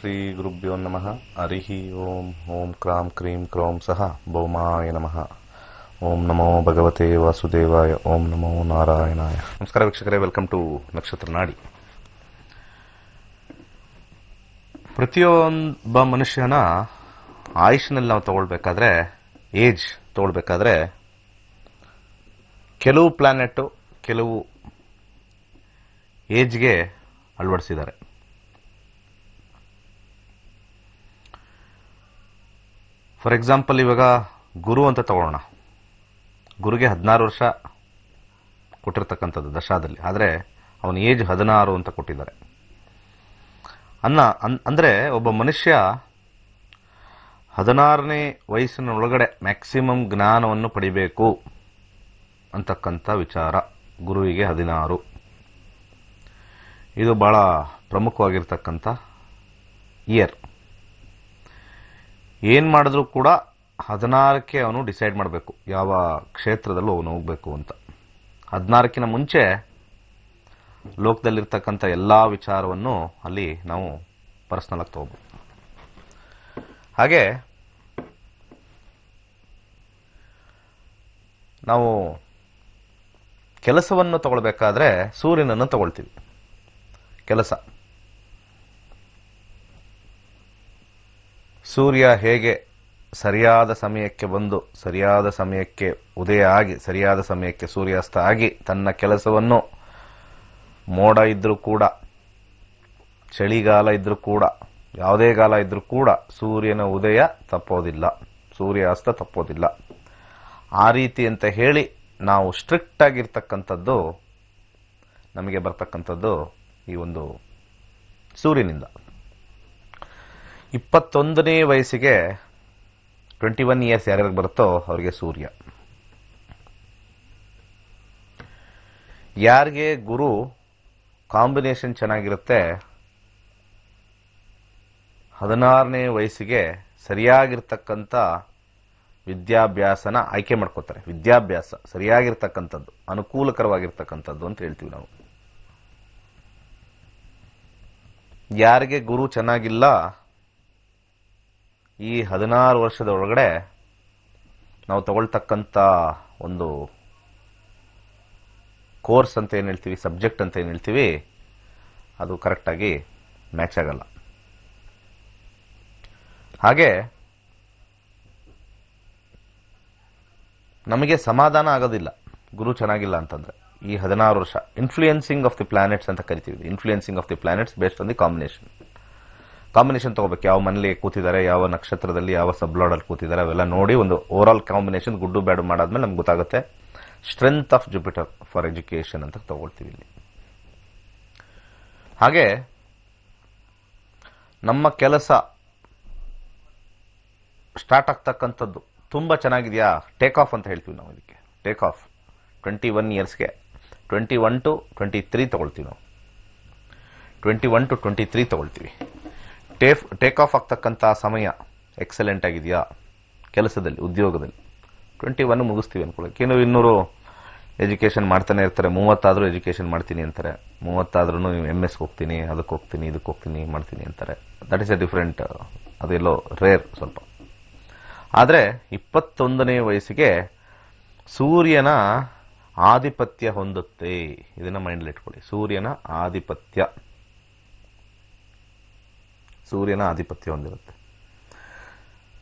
ಶ್ರೀ ಗುರುಭ್ಯೋ ನಮಃ. ಹರಿಃ ಓಂ. ಓಂ ಕ್ರಾಂ ಕ್ರೀಂ ಕ್ರೌಂ ಸಹ ಭೌಮಾಯ ನಮಃ. ಓಂ ನಮೋ ಭಗವತೆ ವಾಸುದೇವಾಯ. ಓಂ ನಮೋ ನಾರಾಯಣಾಯ. ನಮಸ್ಕಾರ ವೀಕ್ಷಕರೇ, ವೆಲ್ಕಮ್ ಟು ನಕ್ಷತ್ರ ನಾಡಿ. ಪ್ರತಿಯೊಬ್ಬ ಮನುಷ್ಯನ ಆಯುಷ್ನಲ್ಲಿ ನಾವು ತಗೊಳ್ಬೇಕಾದ್ರೆ, ಏಜ್ ತಗೊಳ್ಬೇಕಾದ್ರೆ ಕೆಲವು ಪ್ಲಾನೆಟ್ ಕೆಲವು ಏಜ್ಗೆ ಅಳವಡಿಸಿದ್ದಾರೆ. ಫಾರ್ ಎಕ್ಸಾಂಪಲ್, ಇವಾಗ ಗುರು ಅಂತ ತಗೊಳ್ಳೋಣ. ಗುರುಗೆ 16 ವರ್ಷ ಕೊಟ್ಟಿರ್ತಕ್ಕಂಥದ್ದು ದಶಾದಲ್ಲಿ, ಆದರೆ ಅವನ ಏಜ್ 16 ಅಂತ ಕೊಟ್ಟಿದ್ದಾರೆ. ಅಂದರೆ ಒಬ್ಬ ಮನುಷ್ಯ 16ನೇ ವಯಸ್ಸಿನ ಒಳಗಡೆ ಮ್ಯಾಕ್ಸಿಮಮ್ ಜ್ಞಾನವನ್ನು ಪಡಿಬೇಕು ಅಂತಕ್ಕಂಥ ವಿಚಾರ. ಗುರುವಿಗೆ 16. ಇದು ಬಹಳ ಪ್ರಮುಖವಾಗಿರ್ತಕ್ಕಂಥ ಇಯರ್. ಏನು ಮಾಡಿದ್ರೂ ಕೂಡ 16ಕ್ಕೆ ಅವನು ಡಿಸೈಡ್ ಮಾಡಬೇಕು ಯಾವ ಕ್ಷೇತ್ರದಲ್ಲೂ ಅವನು ಹೋಗಬೇಕು ಅಂತ. 16ಕ್ಕಿಂತ ಮುಂಚೆ ಲೋಕದಲ್ಲಿರ್ತಕ್ಕಂಥ ಎಲ್ಲ ವಿಚಾರವನ್ನು ಅಲ್ಲಿ ನಾವು ಪರ್ಸನಲ್ ಆಗಿ ತಗೋಬಹುದು. ಹಾಗೆ ನಾವು ಕೆಲಸವನ್ನು ತಗೊಳ್ಬೇಕಾದ್ರೆ ಸೂರ್ಯನನ್ನು ತಗೊಳ್ತೀವಿ. ಕೆಲಸ, ಸೂರ್ಯ ಹೇಗೆ ಸರಿಯಾದ ಸಮಯಕ್ಕೆ ಬಂದು ಸರಿಯಾದ ಸಮಯಕ್ಕೆ ಉದಯ ಆಗಿ ಸರಿಯಾದ ಸಮಯಕ್ಕೆ ಸೂರ್ಯಾಸ್ತ ಆಗಿ ತನ್ನ ಕೆಲಸವನ್ನು, ಮೋಡ ಇದ್ರೂ ಕೂಡ, ಚಳಿಗಾಲ ಇದ್ರೂ ಕೂಡ, ಯಾವುದೇ ಕಾಲ ಇದ್ರೂ ಕೂಡ ಸೂರ್ಯನ ಉದಯ ತಪ್ಪೋದಿಲ್ಲ, ಸೂರ್ಯಾಸ್ತ ತಪ್ಪೋದಿಲ್ಲ. ಆ ರೀತಿ ಅಂತ ಹೇಳಿ ನಾವು ಸ್ಟ್ರಿಕ್ಟ್ ಆಗಿರ್ತಕ್ಕಂಥದ್ದು ನಮಗೆ ಬರ್ತಕ್ಕಂಥದ್ದು ಈ ಒಂದು ಸೂರ್ಯನಿಂದ. 21ನೇ ವಯಸ್ಸಿಗೆ 21 ಇಯರ್ಸ್ ಯಾರ್ಯಾರಿಗೆ ಬರುತ್ತೋ ಅವರಿಗೆ ಸೂರ್ಯ. ಯಾರಿಗೆ ಗುರು ಕಾಂಬಿನೇಷನ್ ಚೆನ್ನಾಗಿರುತ್ತೆ, 16ನೇ ವಯಸ್ಸಿಗೆ ಸರಿಯಾಗಿರ್ತಕ್ಕಂಥ ವಿದ್ಯಾಭ್ಯಾಸನ ಆಯ್ಕೆ ಮಾಡ್ಕೋತಾರೆ. ವಿದ್ಯಾಭ್ಯಾಸ ಸರಿಯಾಗಿರ್ತಕ್ಕಂಥದ್ದು, ಅನುಕೂಲಕರವಾಗಿರ್ತಕ್ಕಂಥದ್ದು ಅಂತ ಹೇಳ್ತೀವಿ ನಾವು. ಯಾರಿಗೆ ಗುರು ಚೆನ್ನಾಗಿಲ್ಲ, ಈ 16 ವರ್ಷದ ಒಳಗಡೆ ನಾವು ತಗೊಳ್ತಕ್ಕಂಥ ಒಂದು ಕೋರ್ಸ್ ಅಂತ ಏನು ಹೇಳ್ತೀವಿ, ಸಬ್ಜೆಕ್ಟ್ ಅಂತ ಏನು ಹೇಳ್ತೀವಿ, ಅದು ಕರೆಕ್ಟಾಗಿ ಮ್ಯಾಚ್ ಆಗಲ್ಲ. ಹಾಗೆ ನಮಗೆ ಸಮಾಧಾನ ಆಗೋದಿಲ್ಲ ಗುರು ಚೆನ್ನಾಗಿಲ್ಲ ಅಂತಂದ್ರೆ. ಈ 16 ವರ್ಷ ಇನ್ಫ್ಲೂಯೆನ್ಸಿಂಗ್ ಆಫ್ ದಿ ಪ್ಲಾನೆಟ್ಸ್ ಅಂತ ಕರಿತೀವಿ. Influencing of the planets based on the combination ತಗೋಬೇಕು. ಯಾವ ಮನೇಲಿ ಕೂತಿದ್ದಾರೆ, ಯಾವ ನಕ್ಷತ್ರದಲ್ಲಿ, ಯಾವ ಸಬ್ಲಾಡಲ್ಲಿ ಕೂತಿದ್ದಾರೆ, ಅವೆಲ್ಲ ನೋಡಿ ಒಂದು ಓವರ್ ಆಲ್ ಕಾಂಬಿನೇಷನ್ ಗುಡ್ಡು ಬ್ಯಾಡು ಮಾಡಾದ್ಮೇಲೆ ನಮ್ಗೆ ಗೊತ್ತಾಗುತ್ತೆ. Strength of Jupiter for education ಅಂತ ತಗೊಳ್ತೀವಿ ಇಲ್ಲಿ. ಹಾಗೆ ನಮ್ಮ ಕೆಲಸ ಸ್ಟಾರ್ಟ್ ಆಗ್ತಕ್ಕಂಥದ್ದು ತುಂಬ ಚೆನ್ನಾಗಿದೆಯಾ, ಟೇಕ್ ಆಫ್ ಅಂತ ಹೇಳ್ತೀವಿ ನಾವು. ಇದಕ್ಕೆ ಟೇಕ್ ಆಫ್ 21 ಇಯರ್ಸ್ಗೆ 21 to 23 ತಗೊಳ್ತೀವಿ ನಾವು. 21 to 23 ತಗೊಳ್ತೀವಿ. ಟೇಕ್ ಆಫ್ ಆಗ್ತಕ್ಕಂಥ ಸಮಯ ಎಕ್ಸಲೆಂಟ್ ಆಗಿದೆಯಾ ಕೆಲಸದಲ್ಲಿ, ಉದ್ಯೋಗದಲ್ಲಿ. 21 ಮುಗಿಸ್ತೀವಿ ಅನ್ಕೊಳ್ಳೋಕೆ. ಇನ್ನೂರು ಎಜುಕೇಷನ್ ಮಾಡ್ತಾನೆ ಇರ್ತಾರೆ. 30 ಆದರೂ ಎಜುಕೇಷನ್ ಮಾಡ್ತೀನಿ ಅಂತಾರೆ. 30 ಆದ್ರೂ MS ಹೋಗ್ತೀನಿ, ಅದಕ್ಕೆ ಹೋಗ್ತೀನಿ, ಇದಕ್ಕೆ ಹೋಗ್ತೀನಿ, ಮಾಡ್ತೀನಿ ಅಂತಾರೆ. ದಟ್ ಈಸ್ ಎ ಡಿಫರೆಂಟ್, ಅದೆಲ್ಲೋ ರೇರ್ ಸ್ವಲ್ಪ. ಆದರೆ 21ನೇ ವಯಸ್ಸಿಗೆ ಸೂರ್ಯನ ಆಧಿಪತ್ಯ ಹೊಂದುತ್ತೆ. ಇದನ್ನ ಮೈಂಡಲ್ಲಿ ಇಟ್ಕೊಳ್ಳಿ. ಸೂರ್ಯನ ಆಧಿಪತ್ಯ ಹೊಂದಿರುತ್ತೆ.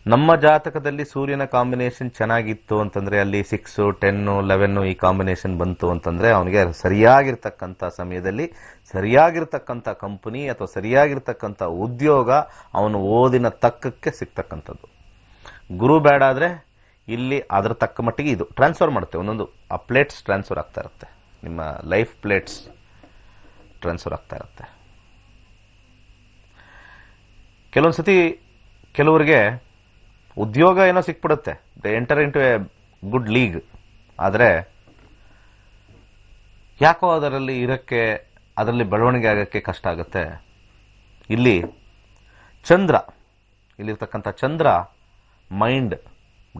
ನಮ್ಮ ಜಾತಕದಲ್ಲಿ ಸೂರ್ಯನ ಕಾಂಬಿನೇಷನ್ ಚೆನ್ನಾಗಿತ್ತು ಅಂತಂದ್ರೆ, ಅಲ್ಲಿ 6, 10, 11 ಈ ಕಾಂಬಿನೇಷನ್ ಬಂತು ಅಂತಂದ್ರೆ, ಅವನಿಗೆ ಸರಿಯಾಗಿರ್ತಕ್ಕಂಥ ಸಮಯದಲ್ಲಿ ಸರಿಯಾಗಿರ್ತಕ್ಕಂಥ ಕಂಪನಿ ಅಥವಾ ಸರಿಯಾಗಿರ್ತಕ್ಕಂಥ ಉದ್ಯೋಗ ಅವನು ಓದಿನ ತಕ್ಕಕ್ಕೆ ಸಿಗ್ತಕ್ಕಂಥದ್ದು. ಗುರು ಬೇಡ ಆದ್ರೆ ಇಲ್ಲಿ ಅದರ ತಕ್ಕ ಮಟ್ಟಿಗೆ ಇದು ಟ್ರಾನ್ಸ್ಫರ್ ಮಾಡುತ್ತೆ. ಒಂದೊಂದು ಆ ಪ್ಲೇಟ್ಸ್ ಟ್ರಾನ್ಸ್ಫರ್ ಆಗ್ತಾ ಇರುತ್ತೆ. ನಿಮ್ಮ ಲೈಫ್ ಪ್ಲೇಟ್ಸ್ ಟ್ರಾನ್ಸ್ಫರ್ ಆಗ್ತಾ ಇರುತ್ತೆ. ಕೆಲವೊಂದ್ಸತಿ ಕೆಲವರಿಗೆ ಉದ್ಯೋಗ ಏನೋ ಸಿಕ್ಬಿಡುತ್ತೆ, they enter into a good league. ಆದರೆ ಯಾಕೋ ಅದರಲ್ಲಿ ಇರಕ್ಕೆ, ಅದರಲ್ಲಿ ಬೆಳವಣಿಗೆ ಆಗಕ್ಕೆ ಕಷ್ಟ ಆಗುತ್ತೆ. ಇಲ್ಲಿ ಚಂದ್ರ, ಇಲ್ಲಿರ್ತಕ್ಕಂಥ ಚಂದ್ರ ಮೈಂಡ್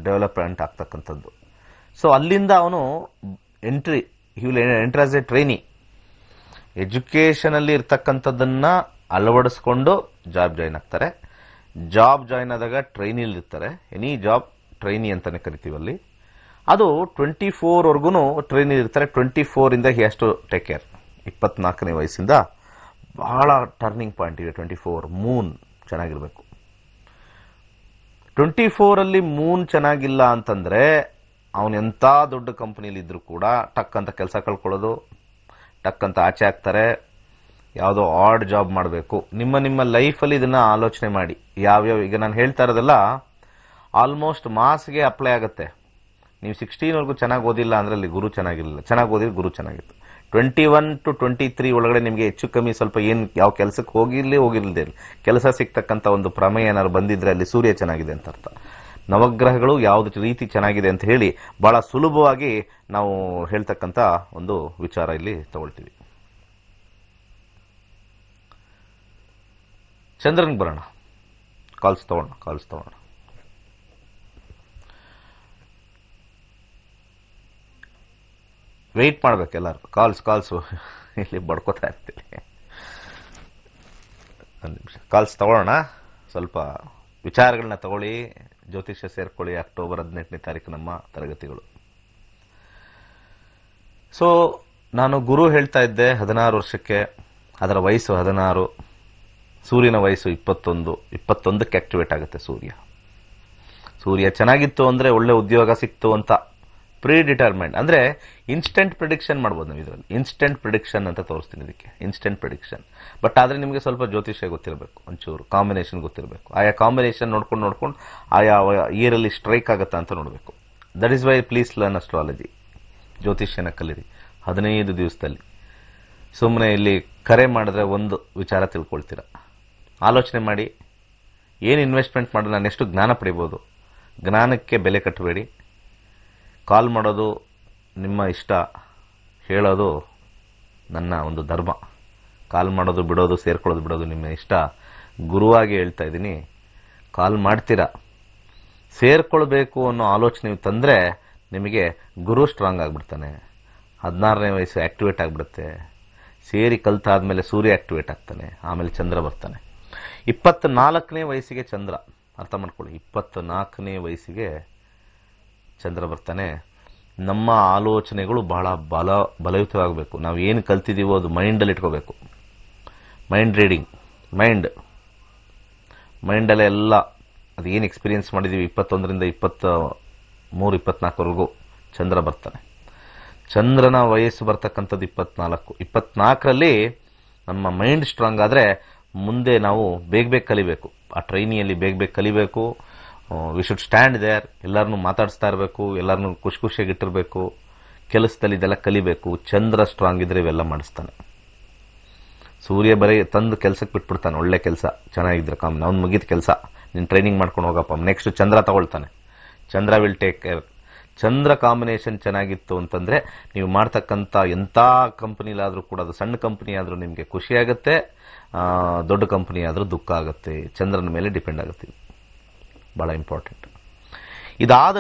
ಡೆವಲಪ್ಮೆಂಟ್ ಆಗ್ತಕ್ಕಂಥದ್ದು. ಸೊ ಅಲ್ಲಿಂದ ಅವನು enter as A trainee. Education ಅಲ್ಲಿ ಇರ್ತಕ್ಕಂಥದ್ದನ್ನ ಅಳವಡಿಸ್ಕೊಂಡು ಜಾಬ್ ಜಾಯ್ನ್ ಆಗ್ತಾರೆ. ಜಾಬ್ ಜಾಯ್ನ್ ಆದಾಗ ಟ್ರೈನಿಲಿ ಇರ್ತಾರೆ. ಎನಿ ಜಾಬ್ ಟ್ರೈನಿ ಅಂತಾನೆ ಕರಿತೀವಲ್ಲಿ. ಅದು 24ವರೆಗೂ ಟ್ರೈನಿ ಇರ್ತಾರೆ. 24 he has to take care. 24ನೇ ವಯಸ್ಸಿಂದ ಬಹಳ ಟರ್ನಿಂಗ್ ಪಾಯಿಂಟ್ ಇದೆ. 24 ಮೂನ್ ಚೆನ್ನಾಗಿರ್ಬೇಕು. 24 ಮೂನ್ ಚೆನ್ನಾಗಿಲ್ಲ ಅಂತಂದ್ರೆ ಅವನು ಎಂಥ ದೊಡ್ಡ ಕಂಪನಿಲಿ ಇದ್ರೂ ಕೂಡ ಟಕ್ ಅಂತ ಕೆಲಸ ಕಳ್ಕೊಳ್ಳೋದು, ಟಕ್ ಅಂತ ಆಚೆ ಹಾಕ್ತಾರೆ. ಯಾವುದೋ ಆಡ್ ಜಾಬ್ ಮಾಡಬೇಕು. ನಿಮ್ಮ ಲೈಫಲ್ಲಿ ಇದನ್ನ ಆಲೋಚನೆ ಮಾಡಿ. ಯಾವ್ಯಾವ ಈಗ ನಾನು ಹೇಳ್ತಾ ಇರೋದೆಲ್ಲ ಆಲ್ಮೋಸ್ಟ್ ಮಾಸ್ಗೆ ಅಪ್ಲೈ ಆಗುತ್ತೆ. ನೀವು 16ವರೆಗೂ ಚೆನ್ನಾಗಿ ಓದಿಲ್ಲ ಅಂದ್ರೆ ಅಲ್ಲಿ ಗುರು ಚೆನ್ನಾಗಿರಲಿಲ್ಲ, ಚೆನ್ನಾಗಿ ಓದಿದ್ರೆ ಗುರು ಚೆನ್ನಾಗಿತ್ತು. 21 to 23 ಒಳಗಡೆ ನಿಮಗೆ ಹೆಚ್ಚು ಕಮ್ಮಿ ಸ್ವಲ್ಪ ಯಾವ ಕೆಲಸಕ್ಕೆ ಹೋಗಿರ್ಲಿದೆ ಕೆಲಸ ಸಿಗ್ತಕ್ಕಂಥ ಒಂದು ಪ್ರಮೇಯ ಏನಾದ್ರು ಬಂದಿದ್ರೆ ಅಲ್ಲಿ ಸೂರ್ಯ ಚೆನ್ನಾಗಿದೆ ಅಂತ ಅರ್ಥ. ನವಗ್ರಹಗಳು ಯಾವ್ದು ರೀತಿ ಚೆನ್ನಾಗಿದೆ ಅಂತ ಹೇಳಿ ಬಹಳ ಸುಲಭವಾಗಿ ನಾವು ಹೇಳ್ತಕ್ಕಂಥ ಒಂದು ವಿಚಾರ ಇಲ್ಲಿ ತಗೊಳ್ತೀವಿ. ಚಂದ್ರನ್ಗೆ ಬರೋಣ. ಕಾಲ್ಸ್ ತಗೋಣ. ವೆಯ್ಟ್ ಮಾಡ್ಬೇಕು ಎಲ್ಲರೂ. ಕಾಲ್ಸು ಇಲ್ಲಿ ಬಡ್ಕೋತಾ ಇರ್ತೀವಿ. ಒಂದು ನಿಮಿಷ ಕಾಲ್ಸ್ ತಗೊಳ್ಳೋಣ. ಸ್ವಲ್ಪ ವಿಚಾರಗಳನ್ನ ತಗೊಳ್ಳಿ. ಜ್ಯೋತಿಷ್ಯ ಸೇರ್ಕೊಳ್ಳಿ. ಅಕ್ಟೋಬರ್ 18ನೇ ತಾರೀಕು ನಮ್ಮ ತರಗತಿಗಳು. ಸೊ ನಾನು ಗುರು ಹೇಳ್ತಾ ಇದ್ದೆ 16 ವರ್ಷಕ್ಕೆ, ಅದರ ವಯಸ್ಸು 16, ಸೂರ್ಯನ ವಯಸ್ಸು 21ಕ್ಕೆ ಆಕ್ಟಿವೇಟ್ ಆಗುತ್ತೆ ಸೂರ್ಯ ಚೆನ್ನಾಗಿತ್ತು ಅಂದ್ರೆ ಒಳ್ಳೆ ಉದ್ಯೋಗ ಸಿಕ್ತು ಅಂತ ಪ್ರೀ ಡಿಟರ್ಮೈಂಡ್ ಅಂದ್ರೆ ಇನ್ಸ್ಟೆಂಟ್ ಪ್ರಿಡಿಕ್ಷನ್ ಮಾಡ್ಬೋದು ನಾವು. ಇದರಲ್ಲಿ ಇನ್ಸ್ಟೆಂಟ್ ಪ್ರಿಡಿಕ್ಷನ್ ಅಂತ ತೋರಿಸ್ತೀನಿ ಇದಕ್ಕೆ, ಇನ್ಸ್ಟೆಂಟ್ ಪ್ರಿಡಿಕ್ಷನ್. ಬಟ್ ಆದ್ರೆ ನಿಮಗೆ ಸ್ವಲ್ಪ ಜ್ಯೋತಿಷ್ಯ ಗೊತ್ತಿರಬೇಕು, ಒಂಚೂರು ಕಾಂಬಿನೇಷನ್ ಗೊತ್ತಿರಬೇಕು. ಆಯಾ ಕಾಂಬಿನೇಷನ್ ನೋಡ್ಕೊಂಡು ಆಯಾ ಇಯರಲ್ಲಿ ಸ್ಟ್ರೈಕ್ ಆಗುತ್ತಾ ಅಂತ ನೋಡಬೇಕು. That is why please learn astrology. ಜ್ಯೋತಿಷ್ಯನ ಕಲೀರಿ 15 ದಿವಸದಲ್ಲಿ. ಸುಮ್ಮನೆ ಇಲ್ಲಿ ಕರೆ ಮಾಡಿದ್ರೆ ಒಂದು ವಿಚಾರ ತಿಳ್ಕೊಳ್ತೀರಾ. ಆಲೋಚನೆ ಮಾಡಿ ಏನು ಇನ್ವೆಸ್ಟ್ಮೆಂಟ್ ಮಾಡಿದ್ರೆ ನಾನು ಎಷ್ಟು ಜ್ಞಾನ ಪಡಿಬೋದು. ಜ್ಞಾನಕ್ಕೆ ಬೆಲೆ ಕಟ್ಟಬೇಡಿ. ಕಾಲ್ ಮಾಡೋದು ನಿಮ್ಮ ಇಷ್ಟ, ಹೇಳೋದು ನನ್ನ ಒಂದು ಧರ್ಮ. ಕಾಲ್ ಮಾಡೋದು ಬಿಡೋದು, ಸೇರ್ಕೊಳ್ಳೋದು ಬಿಡೋದು ನಿಮ್ಮ ಇಷ್ಟ. ಗುರುವಾಗಿ ಹೇಳ್ತಾ ಇದ್ದೀನಿ, ಕಾಲ್ ಮಾಡ್ತೀರಾ. ಸೇರ್ಕೊಳ್ಬೇಕು ಅನ್ನೋ ಆಲೋಚನೆ ತಂದರೆ ನಿಮಗೆ ಗುರು ಸ್ಟ್ರಾಂಗ್ ಆಗಿಬಿಡ್ತಾನೆ. 16ನೇ ವಯಸ್ಸು ಆಕ್ಟಿವೇಟ್ ಆಗಿಬಿಡುತ್ತೆ. ಸೇರಿ ಕಲ್ತಾದ್ಮೇಲೆ ಸೂರ್ಯ ಆಕ್ಟಿವೇಟ್ ಆಗ್ತಾನೆ. ಆಮೇಲೆ ಚಂದ್ರ ಬರ್ತಾನೆ. 24ನೇ ವಯಸ್ಸಿಗೆ ಚಂದ್ರ, ಅರ್ಥ ಮಾಡ್ಕೊಳ್ಳಿ, 24ನೇ ವಯಸ್ಸಿಗೆ ಚಂದ್ರ ಬರ್ತಾನೆ. ನಮ್ಮ ಆಲೋಚನೆಗಳು ಬಹಳ ಬಲಯುತವಾಗಬೇಕು. ನಾವು ಏನು ಕಲ್ತಿದ್ದೀವೋ ಅದು ಮೈಂಡಲ್ಲಿ ಇಟ್ಕೋಬೇಕು. ಮೈಂಡ್ ರೀಡಿಂಗ್, ಮೈಂಡಲ್ಲೇ ಎಲ್ಲ ಅದು ಏನು ಎಕ್ಸ್ಪೀರಿಯನ್ಸ್ ಮಾಡಿದ್ದೀವಿ 21ರಿಂದ 23, 24ವರೆಗೂ ಚಂದ್ರ ಬರ್ತಾನೆ. ಚಂದ್ರನ ವಯಸ್ಸು ಬರ್ತಕ್ಕಂಥದ್ದು 24ರಲ್ಲಿ ನಮ್ಮ ಮೈಂಡ್ ಸ್ಟ್ರಾಂಗ್ ಆದರೆ ಮುಂದೆ ನಾವು ಬೇಗ ಕಲಿಬೇಕು. ಆ ಟ್ರೈನಿಯಲ್ಲಿ ಬೇಗ ಕಲಿಬೇಕು. We should stand there. ಎಲ್ಲರನ್ನೂ ಮಾತಾಡಿಸ್ತಾ ಇರಬೇಕು, ಎಲ್ಲರನ್ನೂ ಖುಷಿಯಾಗಿಟ್ಟಿರಬೇಕು. ಕೆಲಸದಲ್ಲಿ ಇದೆಲ್ಲ ಕಲಿಬೇಕು. ಚಂದ್ರ ಸ್ಟ್ರಾಂಗ್ ಇದ್ರೆ ಇವೆಲ್ಲ ಮಾಡಿಸ್ತಾನೆ. ಸೂರ್ಯ ಬರೀ ತಂದು ಕೆಲಸಕ್ಕೆ ಬಿಟ್ಬಿಡ್ತಾನೆ. ಒಳ್ಳೆ ಕೆಲಸ ಚೆನ್ನಾಗಿದ್ರೆ ಅವ್ನು ಮುಗಿದ ಕೆಲಸ, ನೀನು ಟ್ರೈನಿಂಗ್ ಮಾಡ್ಕೊಂಡು ಹೋಗಪ್ಪ. ನೆಕ್ಸ್ಟ್ ಚಂದ್ರ ತಗೊಳ್ತಾನೆ. Chandra will take care. Chandra combination ಚೆನ್ನಾಗಿತ್ತು ಅಂತಂದ್ರೆ ನೀವು ಮಾಡ್ತಕ್ಕಂಥ ಎಂಥ ಕಂಪನಿಲಾದರೂ ಕೂಡ, ಅದು ಸಣ್ಣ ಕಂಪನಿ ಆದರೂ ನಿಮಗೆ ಖುಷಿಯಾಗುತ್ತೆ, ದೊಡ್ಡ ಕಂಪನಿ ಆದರೂ ದುಃಖ ಆಗುತ್ತೆ. ಚಂದ್ರನ ಮೇಲೆ ಡಿಪೆಂಡ್ ಆಗುತ್ತೆ. ಬಹಳ ಇಂಪಾರ್ಟೆಂಟ್. ಇದಾದ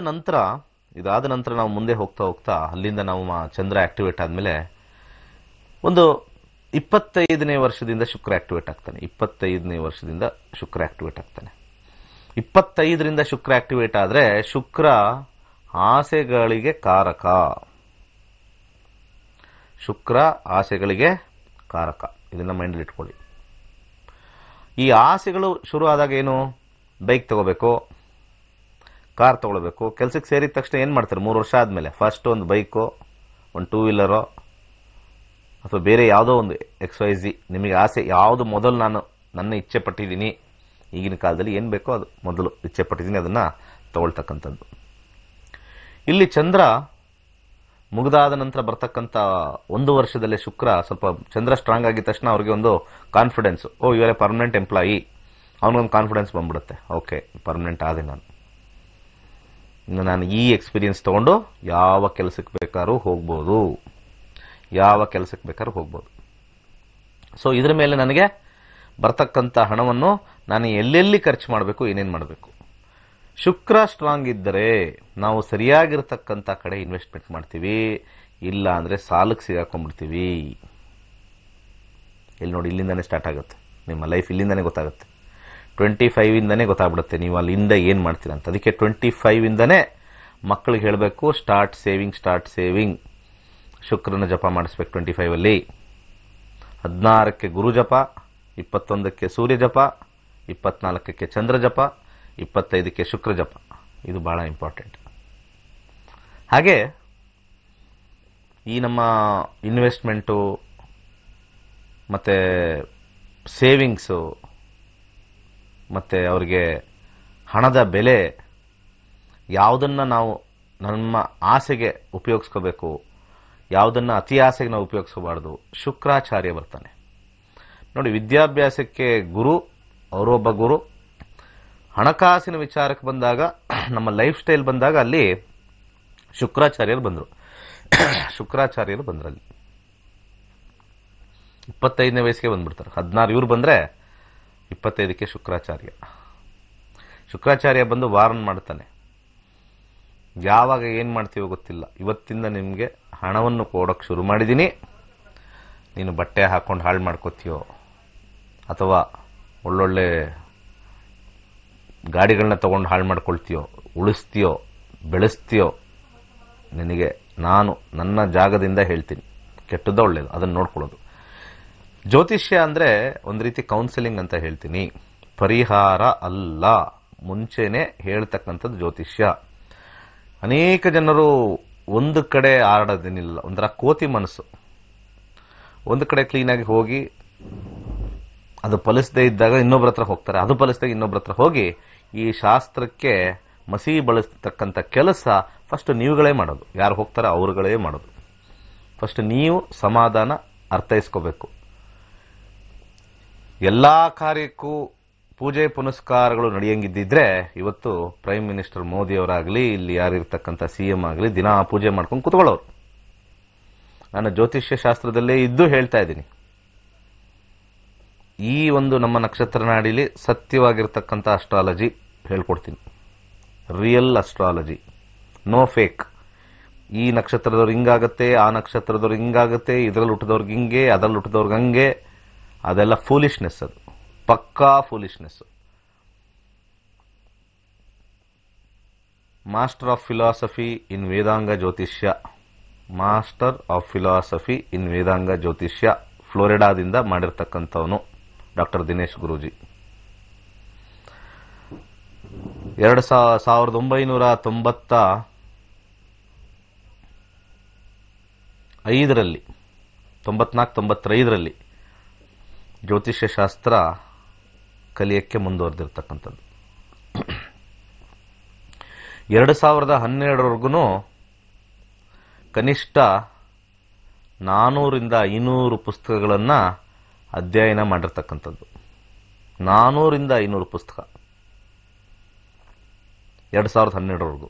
ನಂತರ ನಾವು ಮುಂದೆ ಹೋಗ್ತಾ ಅಲ್ಲಿಂದ ನಾವು ಚಂದ್ರ ಆಕ್ಟಿವೇಟ್ ಆದಮೇಲೆ ಒಂದು 25ನೇ ವರ್ಷದಿಂದ ಶುಕ್ರ ಆಕ್ಟಿವೇಟ್ ಆಗ್ತಾನೆ. 25ನೇ ವರ್ಷದಿಂದ ಶುಕ್ರ ಆಕ್ಟಿವೇಟ್ ಆಗ್ತಾನೆ. 25ರಿಂದ ಶುಕ್ರ ಆಕ್ಟಿವೇಟ್ ಆದರೆ ಶುಕ್ರ ಆಸೆಗಳಿಗೆ ಕಾರಕ. ಶುಕ್ರ ಆಸೆಗಳಿಗೆ ಕಾರಕ. ಇದನ್ನ ಮೈಂಡಲ್ಲಿ ಇಟ್ಕೊಳ್ಳಿ. ಈ ಆಸೆಗಳು ಶುರು ಆದಾಗ ಏನು, ಬೈಕ್ ತಗೋಬೇಕು, ಕಾರ್ ತಗೊಳ್ಬೇಕು. ಕೆಲಸಕ್ಕೆ ಸೇರಿದ ತಕ್ಷಣ ಏನು ಮಾಡ್ತಾರೆ 3 ವರ್ಷ ಆದಮೇಲೆ? ಫಸ್ಟ್ ಒಂದು ಬೈಕು, ಒಂದು 2 ವೀಲರೋ ಅಥವಾ ಬೇರೆ ಯಾವುದೋ ಒಂದು XYZ ನಿಮಗೆ ಆಸೆ ಯಾವುದು ಮೊದಲು ನನ್ನ ಇಚ್ಛೆ ಪಟ್ಟಿದ್ದೀನಿ. ಈಗಿನ ಕಾಲದಲ್ಲಿ ಏನು ಬೇಕೋ ಅದು ಮೊದಲು ಇಚ್ಛೆ ಪಟ್ಟಿದ್ದೀನಿ, ಅದನ್ನು ತಗೊಳ್ತಕ್ಕಂಥದ್ದು. ಇಲ್ಲಿ ಚಂದ್ರ ಮುಗಿದಾದ ನಂತರ ಬರ್ತಕ್ಕಂಥ 1 ವರ್ಷದಲ್ಲೇ ಶುಕ್ರ ಸ್ವಲ್ಪ ಚಂದ್ರ ಸ್ಟ್ರಾಂಗ್ ಆಗಿದ ತಕ್ಷಣ ಅವ್ರಿಗೆ ಒಂದು ಕಾನ್ಫಿಡೆನ್ಸ್, ಇವರೇ ಪರ್ಮನೆಂಟ್ ಎಂಪ್ಲಾಯಿ, ಅವನಿಗೊಂದು ಕಾನ್ಫಿಡೆನ್ಸ್ ಬಂದ್ಬಿಡುತ್ತೆ. ಓಕೆ, ಪರ್ಮನೆಂಟ್ ಆದೆ ನಾನು ಈ ಎಕ್ಸ್ಪೀರಿಯನ್ಸ್ ತಗೊಂಡು ಯಾವ ಕೆಲಸಕ್ಕೆ ಬೇಕಾದ್ರೂ ಹೋಗ್ಬೋದು. ಸೊ ಇದ್ರ ಮೇಲೆ ನನಗೆ ಬರ್ತಕ್ಕಂಥ ಹಣವನ್ನು ನಾನು ಎಲ್ಲೆಲ್ಲಿ ಖರ್ಚು ಮಾಡಬೇಕು, ಏನೇನು ಮಾಡಬೇಕು. ಶುಕ್ರ ಸ್ಟ್ರಾಂಗ್ ಇದ್ದರೆ ನಾವು ಸರಿಯಾಗಿರ್ತಕ್ಕಂಥ ಕಡೆ ಇನ್ವೆಸ್ಟ್ಮೆಂಟ್ ಮಾಡ್ತೀವಿ. ಇಲ್ಲ ಅಂದರೆ ಸಾಲಕ್ಕೆ ಸಿಗಾಕೊಂಡ್ಬಿಡ್ತೀವಿ. ಇಲ್ಲಿ ನೋಡಿ, ಇಲ್ಲಿಂದಾನೇ ಸ್ಟಾರ್ಟ್ ಆಗುತ್ತೆ ನಿಮ್ಮ ಲೈಫ್. ಇಲ್ಲಿಂದಾನೇ ಗೊತ್ತಾಗುತ್ತೆ. 25ಇಂದನೇ ಗೊತ್ತಾಗ್ಬಿಡುತ್ತೆ ನೀವು ಅಲ್ಲಿಂದ ಏನು ಮಾಡ್ತೀರಾ ಅಂತ. ಅದಕ್ಕೆ 25ಇಂದನೇ ಮಕ್ಕಳಿಗೆ ಹೇಳಬೇಕು ಸ್ಟಾರ್ಟ್ ಸೇವಿಂಗ್. ಶುಕ್ರನ ಜಪ ಮಾಡಿಸ್ಬೇಕು 25ಅಲ್ಲಿ. 16ಕ್ಕೆ ಗುರು ಜಪ, 21ಕ್ಕೆ ಸೂರ್ಯ ಜಪ, 24ಕ್ಕೆ ಚಂದ್ರ ಜಪ, 25ಕ್ಕೆ ಶುಕ್ರ ಜಪ. ಇದು ಬಹಳ ಇಂಪಾರ್ಟೆಂಟ್. ಹಾಗೆ ಈ ನಮ್ಮ ಇನ್ವೆಸ್ಟ್ಮೆಂಟು ಮತ್ತು ಸೇವಿಂಗ್ಸು ಮತ್ತು ಅವ್ರಿಗೆ ಹಣದ ಬೆಲೆ ಯಾವುದನ್ನು ನಾವು ನಮ್ಮ ಆಸೆಗೆ ಉಪಯೋಗಿಸ್ಕೋಬೇಕು, ಯಾವುದನ್ನು ಅತಿ ಆಸೆಗೆ ನಾವು ಉಪಯೋಗಿಸಬಾರ್ದು. ಶುಕ್ರಾಚಾರ್ಯ ಬರ್ತಾನೆ ನೋಡಿ. ವಿದ್ಯಾಭ್ಯಾಸಕ್ಕೆ ಗುರು, ಅವರೊಬ್ಬ ಗುರು. ಹಣಕಾಸಿನ ವಿಚಾರಕ್ಕೆ ಬಂದಾಗ, ನಮ್ಮ ಲೈಫ್ ಸ್ಟೈಲ್ ಬಂದಾಗ ಅಲ್ಲಿ ಶುಕ್ರಾಚಾರ್ಯರು ಬಂದರು. ಅಲ್ಲಿ 25ನೇ ವಯಸ್ಸಿಗೆ ಬಂದ್ಬಿಡ್ತಾರೆ. 16 ಇವ್ರು ಬಂದರೆ 25ಕ್ಕೆ ಶುಕ್ರಾಚಾರ್ಯ ಬಂದು ವಾರ್ನ್ ಮಾಡ್ತಾನೆ. ಯಾವಾಗ ಏನು ಮಾಡ್ತೀವೋ ಗೊತ್ತಿಲ್ಲ, ಇವತ್ತಿಂದ ನಿಮಗೆ ಹಣವನ್ನು ಕೊಡೋಕ್ಕೆ ಶುರು ಮಾಡಿದ್ದೀನಿ. ನೀನು ಬಟ್ಟೆ ಹಾಕ್ಕೊಂಡು ಹಾಳು ಮಾಡ್ಕೋತೀಯೋ ಅಥವಾ ಒಳ್ಳೊಳ್ಳೆ ಗಾಡಿಗಳನ್ನ ತೊಗೊಂಡು ಹಾಳು ಮಾಡ್ಕೊಳ್ತೀಯೋ, ಉಳಿಸ್ತೀಯೋ, ಬೆಳೆಸ್ತೀಯೋ, ನಿನಗೆ ನಾನು ನನ್ನ ಜಾಗದಿಂದ ಹೇಳ್ತೀನಿ. ಕೆಟ್ಟದ್ದ ಒಳ್ಳೇದು ಅದನ್ನು ನೋಡ್ಕೊಳ್ಳೋದು. ಜ್ಯೋತಿಷ್ಯ ಅಂದರೆ ಒಂದು ರೀತಿ ಕೌನ್ಸಿಲಿಂಗ್ ಅಂತ ಹೇಳ್ತೀನಿ, ಪರಿಹಾರ ಅಲ್ಲ. ಮುಂಚೆನೆ ಹೇಳ್ತಕ್ಕಂಥದ್ದು ಜ್ಯೋತಿಷ್ಯ. ಅನೇಕ ಜನರು ಒಂದು ಕಡೆ ಆಡೋದೇನಿಲ್ಲ, ಒಂಥರ ಕೋತಿ ಮನಸ್ಸು. ಒಂದು ಕಡೆ ಕ್ಲೀನಾಗಿ ಹೋಗಿ ಅದು ಫಲಿಸದೇ ಇದ್ದಾಗ ಇನ್ನೊಬ್ಬರ ಹತ್ರ ಹೋಗ್ತಾರೆ, ಅದು ಫಲಿಸಿದಾಗ ಇನ್ನೊಬ್ಬರ ಹತ್ರ ಹೋಗಿ ಈ ಶಾಸ್ತ್ರಕ್ಕೆ ಮಸಿ ಬಳಸ್ತಕ್ಕಂಥ ಕೆಲಸ ಫಸ್ಟ್ ನೀವುಗಳೇ ಮಾಡೋದು. ಯಾರು ಹೋಗ್ತಾರೆ ಅವ್ರುಗಳೇ ಮಾಡೋದು. ಫಸ್ಟ್ ನೀವು ಸಮಾಧಾನ ಅರ್ಥೈಸ್ಕೋಬೇಕು. ಎಲ್ಲ ಕಾರ್ಯಕ್ಕೂ ಪೂಜೆ ಪುನಸ್ಕಾರಗಳು ನಡೆಯಂಗಿದ್ದಿದ್ರೆ ಇವತ್ತು ಪ್ರೈಮ್ ಮಿನಿಸ್ಟರ್ ಮೋದಿಯವರಾಗಲಿ, ಇಲ್ಲಿ ಯಾರಿರ್ತಕ್ಕಂಥ CM ಆಗಲಿ ದಿನಾ ಪೂಜೆ ಮಾಡ್ಕೊಂಡು ಕೂತ್ಕೊಳ್ಳೋರು. ನಾನು ಜ್ಯೋತಿಷ್ಯ ಶಾಸ್ತ್ರದಲ್ಲೇ ಇದ್ದು ಹೇಳ್ತಾ ಇದ್ದೀನಿ. ಈ ಒಂದು ನಮ್ಮ ನಕ್ಷತ್ರ ನಾಡಿಲಿ ಸತ್ಯವಾಗಿರ್ತಕ್ಕಂಥ ಅಸ್ಟ್ರಾಲಜಿ ಹೇಳ್ಕೊಡ್ತೀನಿ. Real astrology, no fake. ಈ ನಕ್ಷತ್ರದವ್ರು ಹಿಂಗಾಗತ್ತೆ, ಆ ನಕ್ಷತ್ರದವ್ರು ಹಿಂಗಾಗತ್ತೆ, ಇದರಲ್ಲಿ ಹುಟ್ಟಿದವ್ರಿಗೆ ಹಿಂಗೆ, ಅದರಲ್ಲಿ ಹುಟ್ಟಿದವ್ರಿಗೆ ಹಂಗೆ, ಅದೆಲ್ಲ ಫೂಲಿಶ್ನೆಸ್. ಅದು ಪಕ್ಕಾ foolishness. Master of philosophy in Vedanga Jyotisha ಫ್ಲೋರಿಡಾದಿಂದ ಮಾಡಿರ್ತಕ್ಕಂಥವನು ಡಾಕ್ಟರ್ ದಿನೇಶ್ ಗುರೂಜಿ. 1995ರಲ್ಲಿ ಜ್ಯೋತಿಷ್ಯ ಶಾಸ್ತ್ರ ಕಲಿಯಕ್ಕೆ ಮುಂದುವರೆದಿರ್ತಕ್ಕಂಥದ್ದು. 2012ವರೆಗೂ ಕನಿಷ್ಠ 400ರಿಂದ 500 ಪುಸ್ತಕಗಳನ್ನು ಅಧ್ಯಯನ ಮಾಡಿರ್ತಕ್ಕಂಥದ್ದು. 400ರಿಂದ 500 ಪುಸ್ತಕ 2012ವರೆಗೂ.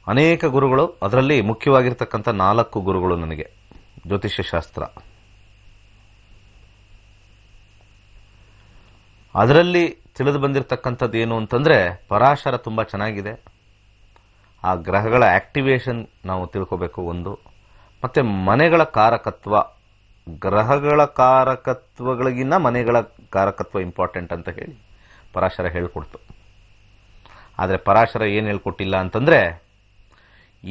ಅನೇಕ ಗುರುಗಳು, ಅದರಲ್ಲಿ ಮುಖ್ಯವಾಗಿರ್ತಕ್ಕಂಥ 4 ಗುರುಗಳು ನನಗೆ ಜ್ಯೋತಿಷ್ಯ ಶಾಸ್ತ್ರ. ಅದರಲ್ಲಿ ತಿಳಿದು ಬಂದಿರತಕ್ಕಂಥದ್ದು ಏನು ಅಂತಂದ್ರೆ, ಪರಾಶರ ತುಂಬಾ ಚೆನ್ನಾಗಿದೆ. ಆ ಗ್ರಹಗಳ ಆಕ್ಟಿವೇಶನ್ ನಾವು ತಿಳ್ಕೋಬೇಕು ಒಂದು. ಮತ್ತೆ ಮನೆಗಳ ಕಾರಕತ್ವ, ಗ್ರಹಗಳ ಕಾರಕತ್ವಗಳಿಗಿನ್ನ ಮನೆಗಳ ಕಾರಕತ್ವ ಇಂಪಾರ್ಟೆಂಟ್ ಅಂತ ಹೇಳಿ ಪರಾಶರ ಹೇಳ್ಕೊಡ್ತು. ಆದರೆ ಪರಾಶರ ಏನು ಹೇಳ್ಕೊಟ್ಟಿಲ್ಲ ಅಂತಂದ್ರೆ,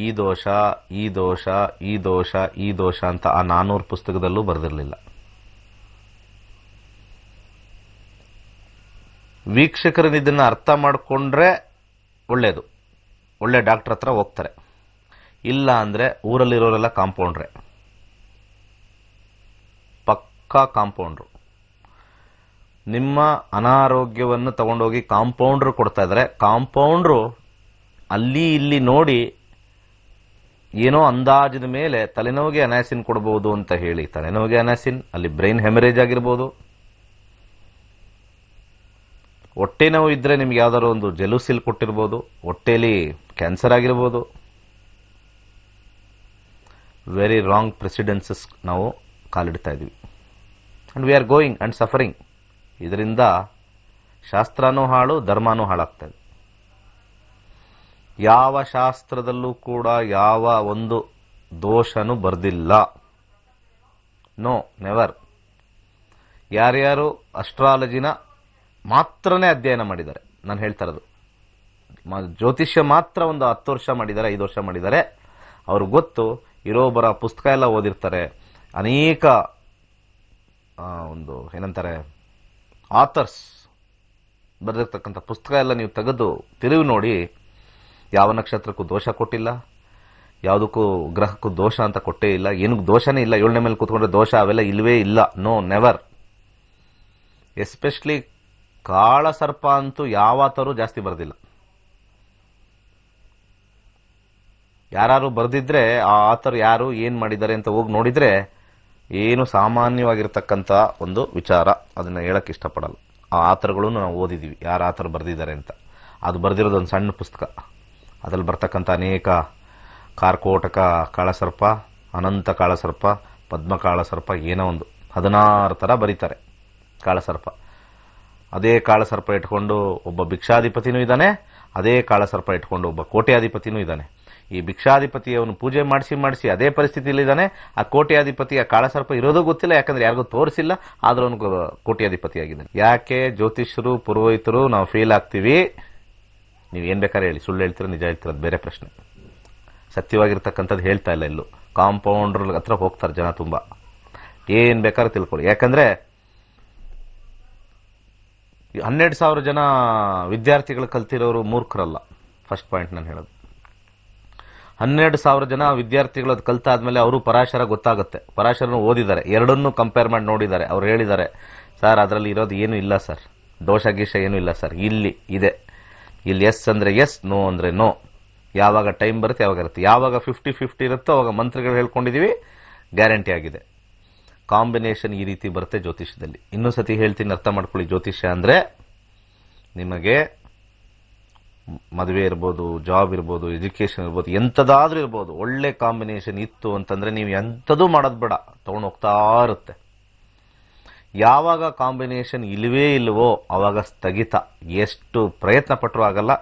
ಈ ದೋಷ ಅಂತ ಆ 400 ಪುಸ್ತಕದಲ್ಲೂ ಬರೆದಿರಲಿಲ್ಲ. ವೀಕ್ಷಕರನ್ನ ಇದನ್ನ ಅರ್ಥ ಮಾಡಿಕೊಂಡ್ರೆ ಒಳ್ಳೇದು, ಒಳ್ಳೆ ಡಾಕ್ಟರ್ ಹತ್ರ ಹೋಗ್ತಾರೆ. ಇಲ್ಲ ಅಂದ್ರೆ ಊರಲ್ಲಿರೋರೆಲ್ಲ ಕಾಂಪೌಂಡ್ರೆ, ಪಕ್ಕಾ ಕಾಂಪೌಂಡ್ರು. ನಿಮ್ಮ ಅನಾರೋಗ್ಯವನ್ನು ತಗೊಂಡೋಗಿ ಕಾಂಪೌಂಡ್ರು ಕೊಡ್ತಾ ಇದ್ದಾರೆ. ಕಾಂಪೌಂಡ್ರು ಅಲ್ಲಿ ಇಲ್ಲಿ ನೋಡಿ ಏನೋ ಅಂದಾಜಿನ ಮೇಲೆ ತಲೆನೋವಿಗೆ ಅನಾಸಿನ್ ಕೊಡಬಹುದು ಅಂತ ಹೇಳಿ, ತಲೆನೋವಿಗೆ ಅನಾಸಿನ್, ಅಲ್ಲಿ ಬ್ರೈನ್ ಹೆಮರೇಜ್ ಆಗಿರ್ಬೋದು, ಹೊಟ್ಟೆ ನೋವು ಇದ್ರೆ ನಿಮ್ಗೆ ಯಾವ್ದಾದ್ರು ಒಂದು ಜೆಲುಸಿಲ್ ಕೊಟ್ಟಿರ್ಬೋದು, ಹೊಟ್ಟೆಲಿ ಕ್ಯಾನ್ಸರ್ ಆಗಿರ್ಬೋದು. ವೆರಿ ರಾಂಗ್ ಪ್ರೆಸಿಡೆನ್ಸಸ್ ನಾವು ಕಾಲಿಡ್ತಾ ಇದೀವಿ. And we are going and suffering. ಇದರಿಂದ ಶಾಸ್ತ್ರನೂ ಹಾಳು, ಧರ್ಮನೂ ಹಾಳಾಗ್ತಾ ಇದೆ. ಯಾವ ಶಾಸ್ತ್ರದಲ್ಲೂ ಕೂಡ ಯಾವ ಒಂದು ದೋಷನೂ ಬರ್ದಿಲ್ಲ. No, never. ಯಾರ್ಯಾರು ಅಸ್ಟ್ರಾಲಜಿನ ಮಾತ್ರನೇ ಅಧ್ಯಯನ ಮಾಡಿದ್ದಾರೆ, ನಾನು ಹೇಳ್ತಾ ಇರೋದು ಜ್ಯೋತಿಷ್ಯ ಮಾತ್ರ ಒಂದು 10 ವರ್ಷ ಮಾಡಿದ್ದಾರೆ, 5 ವರ್ಷ ಮಾಡಿದ್ದಾರೆ, ಅವ್ರಿಗೆ ಗೊತ್ತು. ಇರೋಬ್ಬರ ಪುಸ್ತಕ ಎಲ್ಲ ಓದಿರ್ತಾರೆ, ಅನೇಕ ಒಂದು ಏನಂತಾರೆ ಆಥರ್ಸ್ ಬರೆದಿರ್ತಕ್ಕಂಥ ಪುಸ್ತಕ ಎಲ್ಲ ನೀವು ತೆಗೆದು ತಿರುವಿ ನೋಡಿ, ಯಾವ ನಕ್ಷತ್ರಕ್ಕೂ ದೋಷ ಕೊಟ್ಟಿಲ್ಲ, ಯಾವುದಕ್ಕೂ ಗ್ರಹಕ್ಕೂ ದೋಷ ಅಂತ ಕೊಟ್ಟೇ ಇಲ್ಲ, ಏನಕ್ಕೆ ದೋಷನೇ ಇಲ್ಲ. 7ನೇ ಮೇಲೆ ಕೂತ್ಕೊಂಡ್ರೆ ದೋಷ ಅವೆಲ್ಲ ಇಲ್ವೇ ಇಲ್ಲ, ನೋ ನೆವರ್. ಎಸ್ಪೆಷಲಿ ಕಾಳಸರ್ಪ ಅಂತೂ ಯಾವ ಥರೂ ಜಾಸ್ತಿ ಬರೆದಿಲ್ಲ. ಯಾರು ಬರೆದಿದ್ರೆ ಆ ಆಥರ್ ಯಾರು ಏನು ಮಾಡಿದ್ದಾರೆ ಅಂತ ಹೋಗಿ ನೋಡಿದರೆ ಏನು ಸಾಮಾನ್ಯವಾಗಿರ್ತಕ್ಕಂಥ ಒಂದು ವಿಚಾರ, ಅದನ್ನು ಹೇಳಕ್ಕೆ ಇಷ್ಟಪಡಲ್ಲ. ಆ ಆಥರ್ಗಳು ನಾವು ಓದಿದ್ದೀವಿ, ಯಾರು ಆಥರ್ ಬರೆದಿದ್ದಾರೆ ಅಂತ. ಅದು ಬರೆದಿರೋದು ಒಂದು ಸಣ್ಣ ಪುಸ್ತಕ, ಅದರಲ್ಲಿ ಬರ್ತಕ್ಕಂಥ ಅನೇಕ ಕಾರ್ಕೋಟಕ ಕಾಳಸರ್ಪ, ಅನಂತ ಕಾಳಸರ್ಪ, ಪದ್ಮ ಕಾಳಸರ್ಪ, ಏನೋ ಒಂದು 16 ಥರ ಬರೀತಾರೆ ಕಾಳಸರ್ಪ. ಅದೇ ಕಾಳಸರ್ಪ ಇಟ್ಕೊಂಡು ಒಬ್ಬ ಭಿಕ್ಷಾಧಿಪತಿನೂ ಇದ್ದಾನೆ, ಅದೇ ಕಾಳಸರ್ಪ ಇಟ್ಕೊಂಡು ಒಬ್ಬ ಕೋಟ್ಯಾಧಿಪತಿನೂ ಇದ್ದಾನೆ. ಈ ಭಿಕ್ಷಾಧಿಪತಿಯವನು ಪೂಜೆ ಮಾಡಿಸಿ ಅದೇ ಪರಿಸ್ಥಿತಿಯಲ್ಲಿದ್ದಾನೆ. ಆ ಕೋಟ್ಯಾಧಿಪತಿ ಆ ಕಾಳಸರ್ಪ ಇರೋದು ಗೊತ್ತಿಲ್ಲ, ಯಾಕಂದ್ರೆ ಯಾರಿಗೂ ತೋರಿಸಿಲ್ಲ, ಆದ್ರೂ ಅವನು ಕೋಟ್ಯಾಧಿಪತಿಯಾಗಿದ್ದಾನೆ. ಯಾಕೆ ಜ್ಯೋತಿಷ್ಯರು ಪುರೋಹಿತರು ನಾವು ಫೇಲ್ ಆಗ್ತೀವಿ? ನೀವು ಏನ್ ಬೇಕಾದ್ರೆ ಹೇಳಿ, ಸುಳ್ಳು ಹೇಳ್ತೀರ ನಿಜ ಹೇಳ್ತೀರ, ಅದು ಬೇರೆ ಪ್ರಶ್ನೆ. ಸತ್ಯವಾಗಿರ್ತಕ್ಕಂಥದ್ದು ಹೇಳ್ತಾ ಇಲ್ಲ. ಎಲ್ಲೂ ಕಾಂಪೌಂಡರ್ ಹತ್ರ ಹೋಗ್ತಾರೆ ಜನ, ತುಂಬಾ ಏನ್ ಬೇಕಾದ್ರೆ ತಿಳ್ಕೊಳ್ಳಿ. ಯಾಕಂದ್ರೆ 12,000 ಜನ ವಿದ್ಯಾರ್ಥಿಗಳು ಕಲ್ತಿರೋರು ಮೂರ್ಖರಲ್ಲ. ಫಸ್ಟ್ ಪಾಯಿಂಟ್ ನಾನು ಹೇಳೋದು, 12,000 ಜನ ವಿದ್ಯಾರ್ಥಿಗಳು ಅದು ಕಲ್ತಾದ್ಮೇಲೆ ಅವರು ಪರಾಶರ ಗೊತ್ತಾಗುತ್ತೆ, ಪರಾಶರನು ಓದಿದ್ದಾರೆ, ಎರಡನ್ನೂ ಕಂಪೇರ್ ಮಾಡಿ ನೋಡಿದ್ದಾರೆ. ಅವ್ರು ಹೇಳಿದ್ದಾರೆ, ಸರ್ ಅದರಲ್ಲಿ ಇರೋದು ಏನು ಇಲ್ಲ ಸರ್, ದೋಷ ಗೀಷ ಏನೂ ಇಲ್ಲ ಸರ್, ಇಲ್ಲಿ ಇದೆ. ಇಲ್ಲಿ ಎಸ್ ಅಂದ್ರೆ ಎಸ್, ನೋ ಅಂದ್ರೆ ನೋ. ಯಾವಾಗ ಟೈಮ್ ಬರುತ್ತೆ ಯಾವಾಗ ಇರುತ್ತೆ, ಯಾವಾಗ 50-50 ಇರುತ್ತೋ ಅವಾಗ ಮಂತ್ರಗಳು ಹೇಳ್ಕೊಂಡಿದೀವಿ, ಗ್ಯಾರಂಟಿ ಆಗಿದೆ. ಕಾಂಬಿನೇಷನ್ ಈ ರೀತಿ ಬರುತ್ತೆ ಜ್ಯೋತಿಷ್ಯದಲ್ಲಿ. ಇನ್ನೂ ಸತಿ ಹೇಳ್ತೀನಿ, ಅರ್ಥ ಮಾಡ್ಕೊಳ್ಳಿ. ಜ್ಯೋತಿಷ್ಯ ಅಂದ್ರೆ ನಿಮಗೆ ಮದುವೆ ಇರ್ಬೋದು, ಜಾಬ್ ಇರ್ಬೋದು, ಎಜುಕೇಶನ್ ಇರ್ಬೋದು, ಎಂಥದಾದ್ರೂ ಇರ್ಬೋದು, ಒಳ್ಳೆ ಕಾಂಬಿನೇಷನ್ ಇತ್ತು ಅಂತಂದ್ರೆ ನೀವು ಎಂಥದೂ ಮಾಡೋದು ಬೇಡ, ತಗೊಂಡು ಹೋಗ್ತಾ ಇರುತ್ತೆ. ಯಾವಾಗ ಕಾಂಬಿನೇಷನ್ ಇಲ್ವೇ ಇಲ್ವೋ ಅವಾಗ ಸ್ಥಗಿತ. ಎಷ್ಟು ಪ್ರಯತ್ನ ಪಟ್ಟರು ಆಗಲ್ಲ,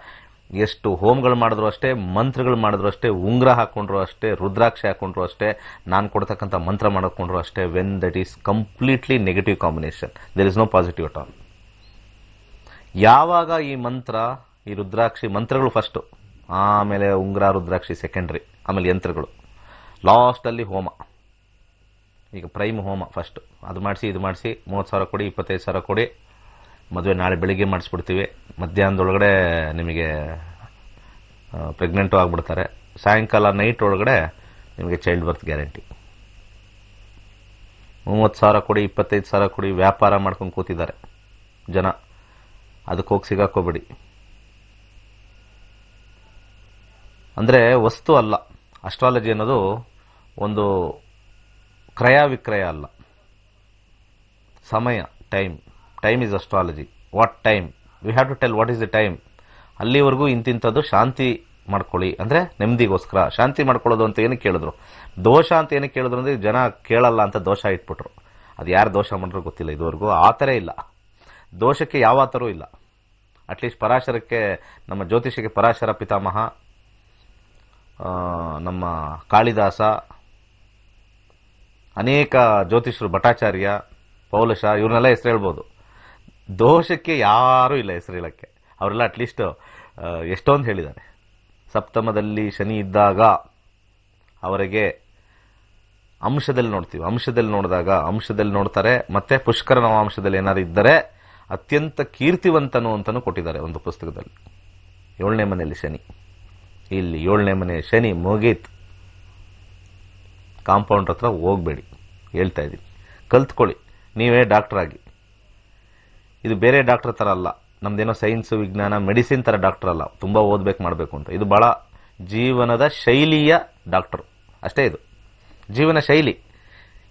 ಎಷ್ಟು ಹೋಮಗಳು ಮಾಡಿದ್ರು ಅಷ್ಟೇ, ಮಂತ್ರಗಳು ಮಾಡಿದ್ರು ಅಷ್ಟೇ, ಉಂಗ್ರ ಹಾಕೊಂಡ್ರು ಅಷ್ಟೇ, ರುದ್ರಾಕ್ಷಿ ಹಾಕೊಂಡ್ರು ಅಷ್ಟೇ, ನಾನು ಕೊಡ್ತಕ್ಕಂಥ ಮಂತ್ರ ಮಾಡ್ಕೊಂಡ್ರು ಅಷ್ಟೇ. When that is completely negative combination, there is no positive at all. ಯಾವಾಗ ಈ ಮಂತ್ರ, ಈ ರುದ್ರಾಕ್ಷಿ ಮಂತ್ರಗಳು ಫಸ್ಟ್, ಆಮೇಲೆ ಉಂಗ್ರ ರುದ್ರಾಕ್ಷಿ ಸೆಕೆಂಡ್ರಿ, ಆಮೇಲೆ ಯಂತ್ರಗಳು, ಲಾಸ್ಟ್ ಅಲ್ಲಿ ಹೋಮ. ಈಗ ಪ್ರೈಮ್ ಹೋಮ ಫಸ್ಟ್, ಅದು ಮಾಡಿಸಿ ಇದು ಮಾಡಿಸಿ 30,000 ಕೊಡಿ, 25,000 ಕೊಡಿ, ಮದುವೆ ನಾಳೆ ಬೆಳಿಗ್ಗೆ ಮಾಡಿಸ್ಬಿಡ್ತೀವಿ, ಮಧ್ಯಾಹ್ನದೊಳಗಡೆ ನಿಮಗೆ ಪ್ರೆಗ್ನೆಂಟು ಆಗ್ಬಿಡ್ತಾರೆ, ಸಾಯಂಕಾಲ ನೈಟ್ ಒಳಗಡೆ ನಿಮಗೆ ಚೈಲ್ಡ್ ಬರ್ತ್ ಗ್ಯಾರಂಟಿ. 30,000 ಕೊಡಿ, 25,000 ಕೊಡಿ, ವ್ಯಾಪಾರ ಮಾಡ್ಕೊಂಡು ಕೂತಿದ್ದಾರೆ ಜನ. ಅದಕ್ಕೆ ಹೋಗಿ ಸಿಗಾಕೋಬೇಡಿ. ಅಂದರೆ ವಸ್ತು ಅಲ್ಲ ಅಸ್ಟ್ರಾಲಜಿ ಅನ್ನೋದು, ಒಂದು ಕ್ರಯ ವಿಕ್ರಯ ಅಲ್ಲ. ಸಮಯ, time is astrology. What time, we have to tell what is the time. ಅಲ್ಲಿವರೆಗೂ ಇಂತಿಂಥದ್ದು ಶಾಂತಿ ಮಾಡ್ಕೊಳ್ಳಿ, ಅಂದರೆ ನೆಮ್ಮದಿಗೋಸ್ಕರ ಶಾಂತಿ ಮಾಡ್ಕೊಳ್ಳೋದು ಅಂತ ಏನಕ್ಕೆ ಕೇಳಿದ್ರು. ದೋಷ ಅಂತ ಏನಕ್ಕೆ ಕೇಳಿದ್ರು ಅಂದರೆ ಜನ ಕೇಳಲ್ಲ ಅಂತ ದೋಷ ಇಟ್ಬಿಟ್ರು. ಅದು ಯಾರು ದೋಷ ಮಾಡಿದ್ರು ಗೊತ್ತಿಲ್ಲ ಇದುವರೆಗೂ. ಆ ಥರ ಇಲ್ಲ, ದೋಷಕ್ಕೆ ಯಾವ ಥರೂ ಇಲ್ಲ. ಅಟ್ಲೀಸ್ಟ್ ಪರಾಶರಕ್ಕೆ, ನಮ್ಮ ಜ್ಯೋತಿಷಕ್ಕೆ ಪರಾಶರ ಪಿತಾಮಹ, ನಮ್ಮ ಕಾಳಿದಾಸ, ಅನೇಕ ಜ್ಯೋತಿಷರು, ಭಟ್ಟಾಚಾರ್ಯ, ಪೌಲಶ, ಇವ್ರನ್ನೆಲ್ಲ ಹೆಸರು ಹೇಳ್ಬೋದು. ದೋಷಕ್ಕೆ ಯಾರೂ ಇಲ್ಲ ಹೆಸರು ಹೇಳಕ್ಕೆ. ಅವರೆಲ್ಲ ಅಟ್ಲೀಸ್ಟ್ ಎಷ್ಟೊಂದು ಹೇಳಿದ್ದಾರೆ. ಸಪ್ತಮದಲ್ಲಿ ಶನಿ ಇದ್ದಾಗ ಅವರಿಗೆ ಅಂಶದಲ್ಲಿ ನೋಡ್ತೀವಿ, ಅಂಶದಲ್ಲಿ ನೋಡಿದಾಗ ಅಂಶದಲ್ಲಿ ನೋಡ್ತಾರೆ. ಮತ್ತೆ ಪುಷ್ಕರ ನವಾಂಶದಲ್ಲಿ ಏನಾದ್ರು ಇದ್ದರೆ ಅತ್ಯಂತ ಕೀರ್ತಿವಂತನು ಅಂತಲೂ ಕೊಟ್ಟಿದ್ದಾರೆ ಒಂದು ಪುಸ್ತಕದಲ್ಲಿ. 7ನೇ ಮನೆಯಲ್ಲಿ ಶನಿ, ಇಲ್ಲಿ 7ನೇ ಮನೆ ಶನಿ ಮುಗೀತ್. ಕಾಂಪೌಂಡ್ ಹತ್ರ ಹೋಗಬೇಡಿ, ಹೇಳ್ತಾ ಇದ್ದೀನಿ. ಕಲ್ತ್ಕೊಳ್ಳಿ, ನೀವೇ ಡಾಕ್ಟರ್ ಆಗಿ. ಇದು ಬೇರೆ ಡಾಕ್ಟರ್ ಥರ ಅಲ್ಲ, ನಮ್ದೇನೋ ಸೈನ್ಸ್ ವಿಜ್ಞಾನ ಮೆಡಿಸಿನ್ ಥರ ಡಾಕ್ಟರ್ ಅಲ್ಲ, ತುಂಬ ಓದಬೇಕು ಮಾಡಬೇಕು ಅಂತ. ಇದು ಭಾಳ ಜೀವನದ ಶೈಲಿಯ ಡಾಕ್ಟರ್ ಅಷ್ಟೇ. ಇದು ಜೀವನ ಶೈಲಿ.